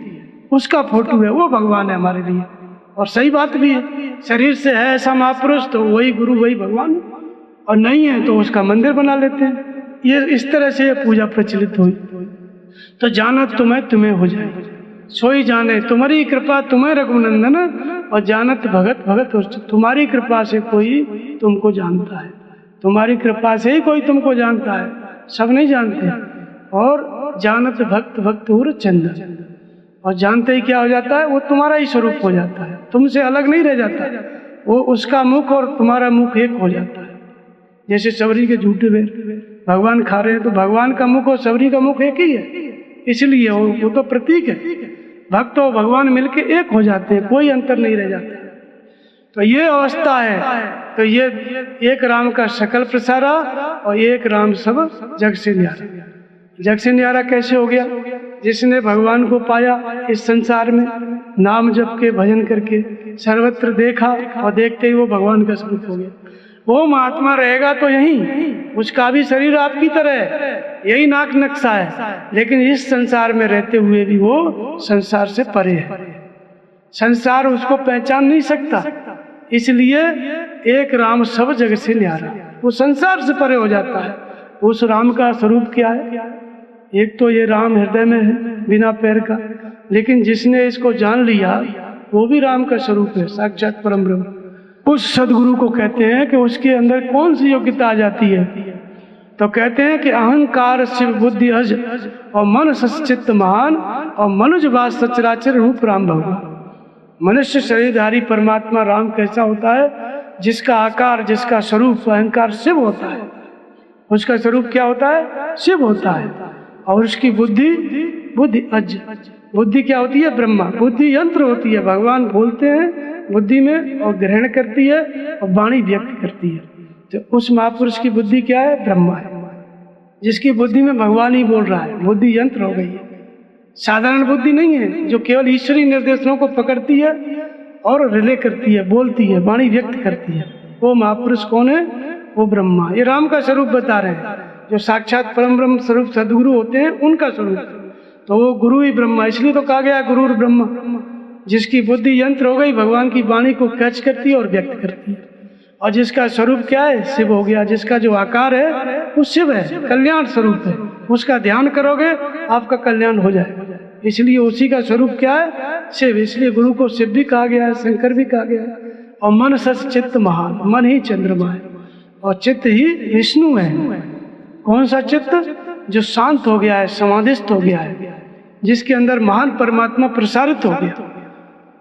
उसका फोटो है, वो भगवान है हमारे लिए। और सही बात भी है, शरीर से है ऐसा महापुरुष तो वही गुरु, वही भगवान, और नहीं है तो उसका मंदिर बना लेते हैं। ये इस तरह से पूजा प्रचलित हुई। तो जानत तुम्हें तुम्हें हो जाए, सोई जाने तुम्हारी कृपा तुम्हें रघुनंदन, और जानत भगत भगत हो। तुम्हारी कृपा से कोई तुमको जानता है, तुम्हारी कृपा से ही कोई तुमको जानता है, सब नहीं जानते। और जानत भक्त भक्त उर चंदन, और जानते ही क्या हो जाता है? वो तुम्हारा ही स्वरूप हो जाता है, तुमसे अलग नहीं रह जाता। वो उसका मुख और तुम्हारा मुख एक हो जाता है। जैसे सबरी के झूठे बेर भगवान खा रहे हैं, तो भगवान का मुख और सबरी का मुख एक ही है, इसलिए वो तो प्रतीक है। भक्त और भगवान मिलके एक हो जाते हैं, कोई अंतर नहीं रह जाता। तो ये अवस्था है। तो ये एक राम का सकल प्रसारा और एक राम सब जग से न्यारा। जग से न्यारा कैसे हो गया? जिसने भगवान को पाया इस संसार में, नाम जप के भजन करके सर्वत्र देखा, और देखते ही वो भगवान का स्वरूप हो गया। वो महात्मा रहेगा तो यही, उसका भी शरीर आपकी तरह है, यही नाक नक्शा है, लेकिन इस संसार में रहते हुए भी वो संसार से परे है। संसार उसको पहचान नहीं सकता, इसलिए एक राम सब जग से न्यारा। वो संसार से परे हो जाता है, उस राम का स्वरूप क्या है? एक तो ये राम हृदय में है बिना पैर का, लेकिन जिसने इसको जान लिया वो भी राम का स्वरूप है, साक्षात परम ब्रह्म। उस सदगुरु को कहते हैं कि उसके अंदर कौन सी योग्यता आ जाती है? तो कहते हैं कि अहंकार शिव बुद्धि अज और मन सच्चित महान और मनुज बात सचराचर रूप राम भगवान। मनुष्य शरीरधारी परमात्मा राम कैसा होता है? जिसका आकार, जिसका स्वरूप अहंकार शिव होता है। उसका स्वरूप क्या होता है? शिव होता है। और उसकी बुद्धि अज। बुद्धि क्या होती है? ब्रह्मा। बुद्धि यंत्र होती है, भगवान बोलते हैं बुद्धि में और ग्रहण करती है और वाणी व्यक्त करती है। तो उस महापुरुष की बुद्धि क्या है? ब्रह्मा है, जिसकी बुद्धि में भगवान ही बोल रहा है। बुद्धि यंत्र हो गई है, साधारण बुद्धि नहीं है जो केवल ईश्वरीय निर्देशों को पकड़ती है और रिले करती है, बोलती है, वाणी व्यक्त करती है। वो महापुरुष कौन है? वो ब्रह्मा। ये राम का स्वरूप बता रहे हैं। जो साक्षात परम ब्रह्म स्वरूप सदगुरु होते हैं उनका स्वरूप, तो वो गुरु ही ब्रह्मा। इसलिए तो कहा गया गुरु ब्रह्मा, जिसकी बुद्धि यंत्र हो गई, भगवान की वाणी को कैच करती है और व्यक्त करती है। और जिसका स्वरूप क्या है? शिव हो गया। जिसका जो आकार है वो शिव है, कल्याण स्वरूप है। उसका ध्यान करोगे आपका कल्याण हो जाएगा। इसलिए उसी का स्वरूप क्या है? शिव। इसलिए गुरु को शिव भी कहा गया है, शंकर भी कहा गया है। और मन सच चित्त महान, मन ही चंद्रमा है और चित्त ही विष्णु है। कौन सा चित्त? जो शांत हो गया है, समाधिस्थ हो गया है, जिसके अंदर महान परमात्मा प्रसारित हो गया।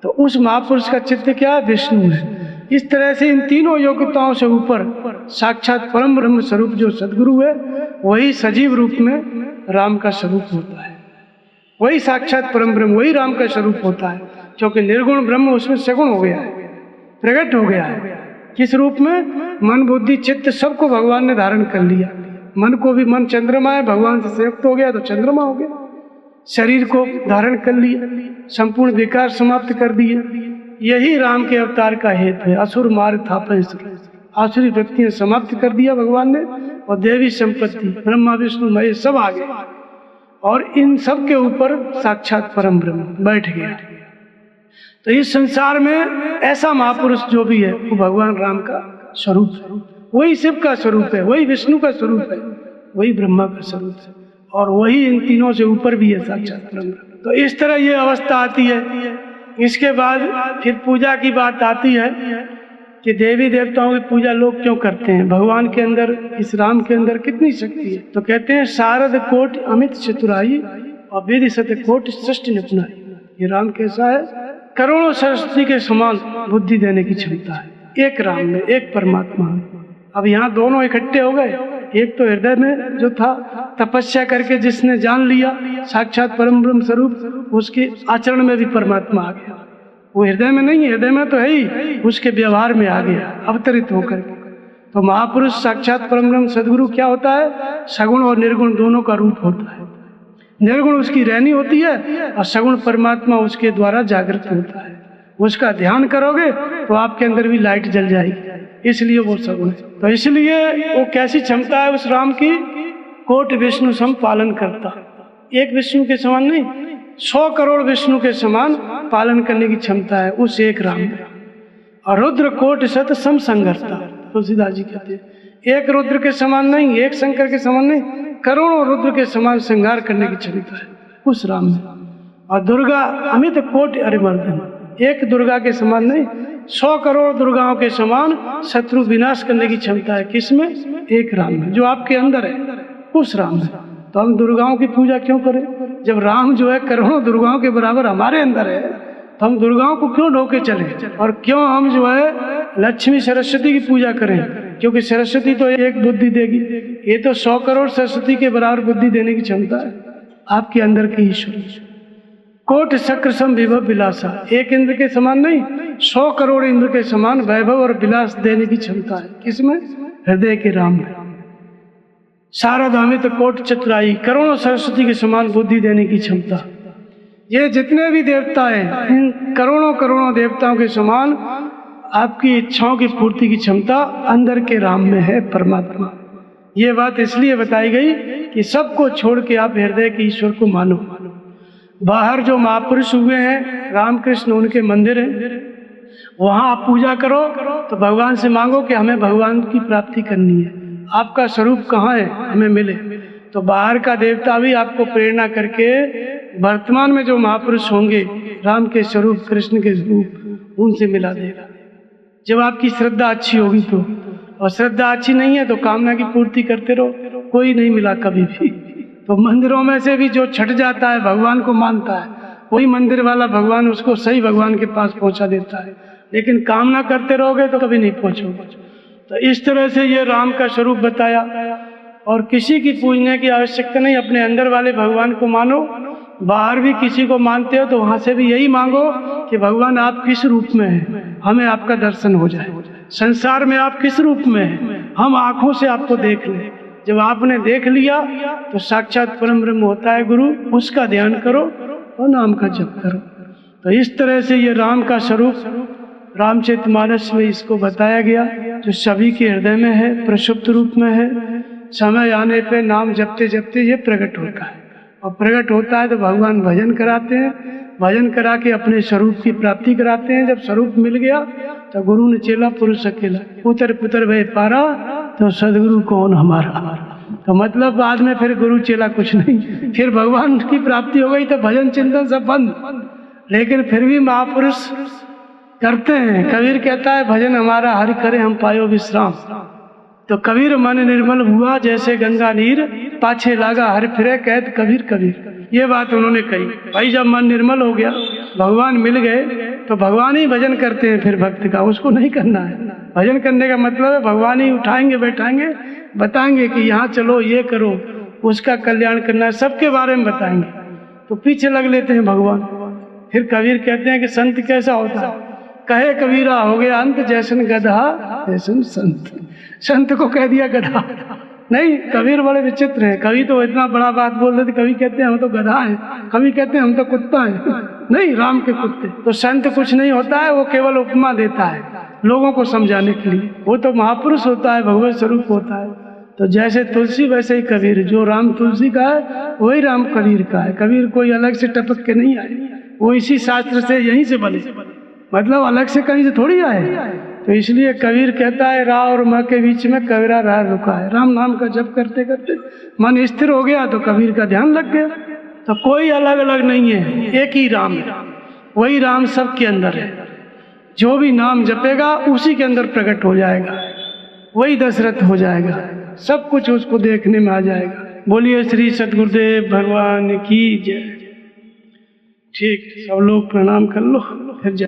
तो उस महापुरुष का चित्त क्या है? विष्णु है। इस तरह से इन तीनों योग्यताओं से ऊपर साक्षात परम ब्रह्म स्वरूप जो सदगुरु है, वही सजीव रूप में राम का स्वरूप होता है। वही साक्षात परम ब्रह्म, वही राम का स्वरूप होता है। क्योंकि निर्गुण ब्रह्म उसमें सगुण हो गया है, प्रकट हो गया है। किस रूप में? मन बुद्धि चित्त सबको भगवान ने धारण कर लिया। मन को भी, मन चंद्रमा है, भगवान से संयुक्त हो गया तो चंद्रमा हो गया। शरीर को धारण कर लिया, संपूर्ण विकार समाप्त कर दिए। यही राम के अवतार का हेतु है। असुर मार थापे, आसुरी व्यक्तियां समाप्त कर दिया भगवान ने, और देवी संपत्ति ब्रह्मा विष्णु महेश सब आ गए, और इन सब के ऊपर साक्षात परम ब्रह्म बैठ गया। तो इस संसार में ऐसा महापुरुष जो भी है वो भगवान राम का स्वरूप है। वही शिव का स्वरूप है, वही विष्णु का स्वरूप है, वही ब्रह्मा का स्वरूप है, और वही इन तीनों से ऊपर भी है साक्षात ब्रह्म। तो इस तरह ये अवस्था आती है। इसके बाद फिर पूजा की बात आती है कि देवी देवताओं की पूजा लोग क्यों करते हैं? भगवान के अंदर, इस राम के अंदर कितनी शक्ति है? तो कहते हैं शारद कोट अमित चतुराई और वेद सत कोट सृष्टि निपुणाई। ये राम कैसा है? करोड़ों सरस्वती के समान बुद्धि देने की क्षमता है एक राम में, एक परमात्मा में। अब यहाँ दोनों इकट्ठे हो गए। एक तो हृदय में जो था, तपस्या करके जिसने जान लिया साक्षात परम ब्रह्म स्वरूप, उसके आचरण में भी परमात्मा आ गया। वो हृदय में नहीं है, हृदय में तो है ही, उसके व्यवहार में आ गया अवतरित होकर। तो महापुरुष साक्षात परम ब्रह्म सदगुरु क्या होता है? सगुण और निर्गुण दोनों का रूप होता है। निर्गुण उसकी रहनी होती है और सगुण परमात्मा उसके द्वारा जागृत होता है। उसका ध्यान करोगे तो आपके अंदर भी लाइट जल जाएगी, इसलिए वो सगुण है। तो इसलिए वो कैसी क्षमता है उस राम की? कोटि विष्णु सम पालन करता। एक विष्णु के समान नहीं, 100 करोड़ विष्णु के समान पालन करने की क्षमता है उस एक राम में। और रुद्र कोटि सत सम संघर्ता, तुलसीदास जी कहते हैं एक रुद्र के समान नहीं, एक शंकर के समान नहीं, करोड़ों रुद्र के समान श्रृंगार करने की क्षमता है उस राम में। और दुर्गा अमित कोटि अरिमर्दन, एक दुर्गा के समान नहीं, 100 करोड़ दुर्गाओं के समान शत्रु विनाश करने की क्षमता है। किसमें? एक राम में, जो आपके अंदर है उस राम में। तो हम दुर्गाओं की पूजा क्यों करें? जब राम जो है करोड़ों दुर्गाओं के बराबर हमारे अंदर है, तो हम दुर्गाओं को क्यों ढोके चले? और क्यों हम जो है लक्ष्मी सरस्वती की पूजा करें? क्योंकि सरस्वती तो एक बुद्धि देगी, ये तो 100 करोड़ सरस्वती के बराबर बुद्धि देने की क्षमता है आपके अंदर की ईश्वर। कोट शक्र सम विभव विलासा, एक इंद्र के समान नहीं, 100 करोड़ इंद्र के समान वैभव और विलास देने की क्षमता है। किसमें? हृदय के राम में। शारद अमित कोट चतुराई, करोड़ों सरस्वती के समान बुद्धि देने की क्षमता। ये जितने भी देवता हैं, इन करोड़ों करोड़ों देवताओं के समान आपकी इच्छाओं की पूर्ति की क्षमता अंदर के राम में है परमात्मा। ये बात इसलिए बताई गई कि सबको छोड़ के आप हृदय के ईश्वर को मानो। बाहर जो महापुरुष हुए हैं रामकृष्ण, उनके मंदिर हैं, वहाँ आप पूजा करो तो भगवान से मांगो कि हमें भगवान की प्राप्ति करनी है। आपका स्वरूप कहाँ है, हमें मिले। तो बाहर का देवता भी आपको प्रेरणा करके वर्तमान में जो महापुरुष होंगे राम के स्वरूप, कृष्ण के स्वरूप, उनसे मिला देगा जब आपकी श्रद्धा अच्छी होगी तो। और श्रद्धा अच्छी नहीं है तो कामना की पूर्ति करते रहो, कोई नहीं मिला कभी भी। तो मंदिरों में से भी जो छट जाता है, भगवान को मानता है, वही मंदिर वाला भगवान उसको सही भगवान के पास पहुंचा देता है। लेकिन कामना करते रहोगे तो कभी नहीं पहुंचोगे। तो इस तरह से ये राम का स्वरूप बताया। और किसी की पूजने की आवश्यकता नहीं, अपने अंदर वाले भगवान को मानो। बाहर भी किसी को मानते हो तो वहां से भी यही मांगो कि भगवान आप किस रूप में हैं, हमें आपका दर्शन हो जाए। संसार में आप किस रूप में हैं, हम आंखों से आपको देख लें। जब आपने देख लिया तो साक्षात परम ब्रह्म होता है गुरु, उसका ध्यान करो और नाम का जप करो। तो इस तरह से ये राम का स्वरूप रामचरितमानस में इसको बताया गया, जो सभी के हृदय में है, प्रसुप्त रूप में है। समय आने पे नाम जपते जपते ये प्रकट होता है, और प्रकट होता है तो भगवान भजन कराते हैं, भजन करा के अपने स्वरूप की प्राप्ति कराते हैं। जब स्वरूप मिल गया तो गुरु ने चेला पुरुष अकेला, पुत्र पुत्र भय पारा, तो सदगुरु कौन हमारा। तो मतलब बाद में फिर गुरु चेला कुछ नहीं, फिर भगवान की प्राप्ति हो गई तो भजन चिंतन सब बंद। लेकिन फिर भी महापुरुष करते हैं। कबीर कहता है भजन हमारा हरि करे हम पायो विश्राम। तो कबीर मन निर्मल हुआ जैसे गंगा नीर, पाछे लागा हरि फिरे कहत कबीर कबीर। ये बात उन्होंने कही। भाई जब मन निर्मल हो गया, भगवान मिल गए, तो भगवान ही भजन करते हैं फिर भक्त का, उसको नहीं करना है। भजन करने का मतलब है भगवान ही उठाएंगे, बैठाएंगे, बताएंगे कि यहाँ चलो, ये करो, उसका कल्याण करना है, सबके बारे में बताएंगे। तो पीछे लग लेते हैं भगवान। फिर कबीर कहते हैं कि संत कैसा होता है, कहे कबीरा हो गया अंत, जैसन गधा तैसन संत। संत को कह दिया गधा। नहीं, कबीर बड़े विचित्र हैं। कभी तो इतना बड़ा बात बोल देते, कभी कहते हैं हम तो गधा हैं, कभी कहते हैं हम तो कुत्ता हैं। नहीं, राम के कुत्ते। तो संत कुछ नहीं होता है, वो केवल उपमा देता है लोगों को समझाने के लिए। वो तो महापुरुष होता है, भगवत स्वरूप होता है। तो जैसे तुलसी वैसे ही कबीर, जो राम तुलसी का है वही राम कबीर का है। कबीर कोई अलग से टपक के नहीं आए, वो इसी शास्त्र से यहीं से बने, मतलब अलग से कहीं से थोड़ी आए। तो इसलिए कबीर कहता है रा और माँ के बीच में कबीरा राह रुका है। राम नाम का जप करते करते मन स्थिर हो गया तो कबीर का ध्यान लग गया। तो कोई अलग अलग नहीं है, एक ही राम है। वही राम सबके अंदर है। जो भी नाम जपेगा उसी के अंदर प्रकट हो जाएगा, वही दशरथ हो जाएगा, सब कुछ उसको देखने में आ जाएगा। बोलिए श्री सद्गुरुदेव भगवान की जय। ठीक, सब लोग प्रणाम कर लो, फिर जय।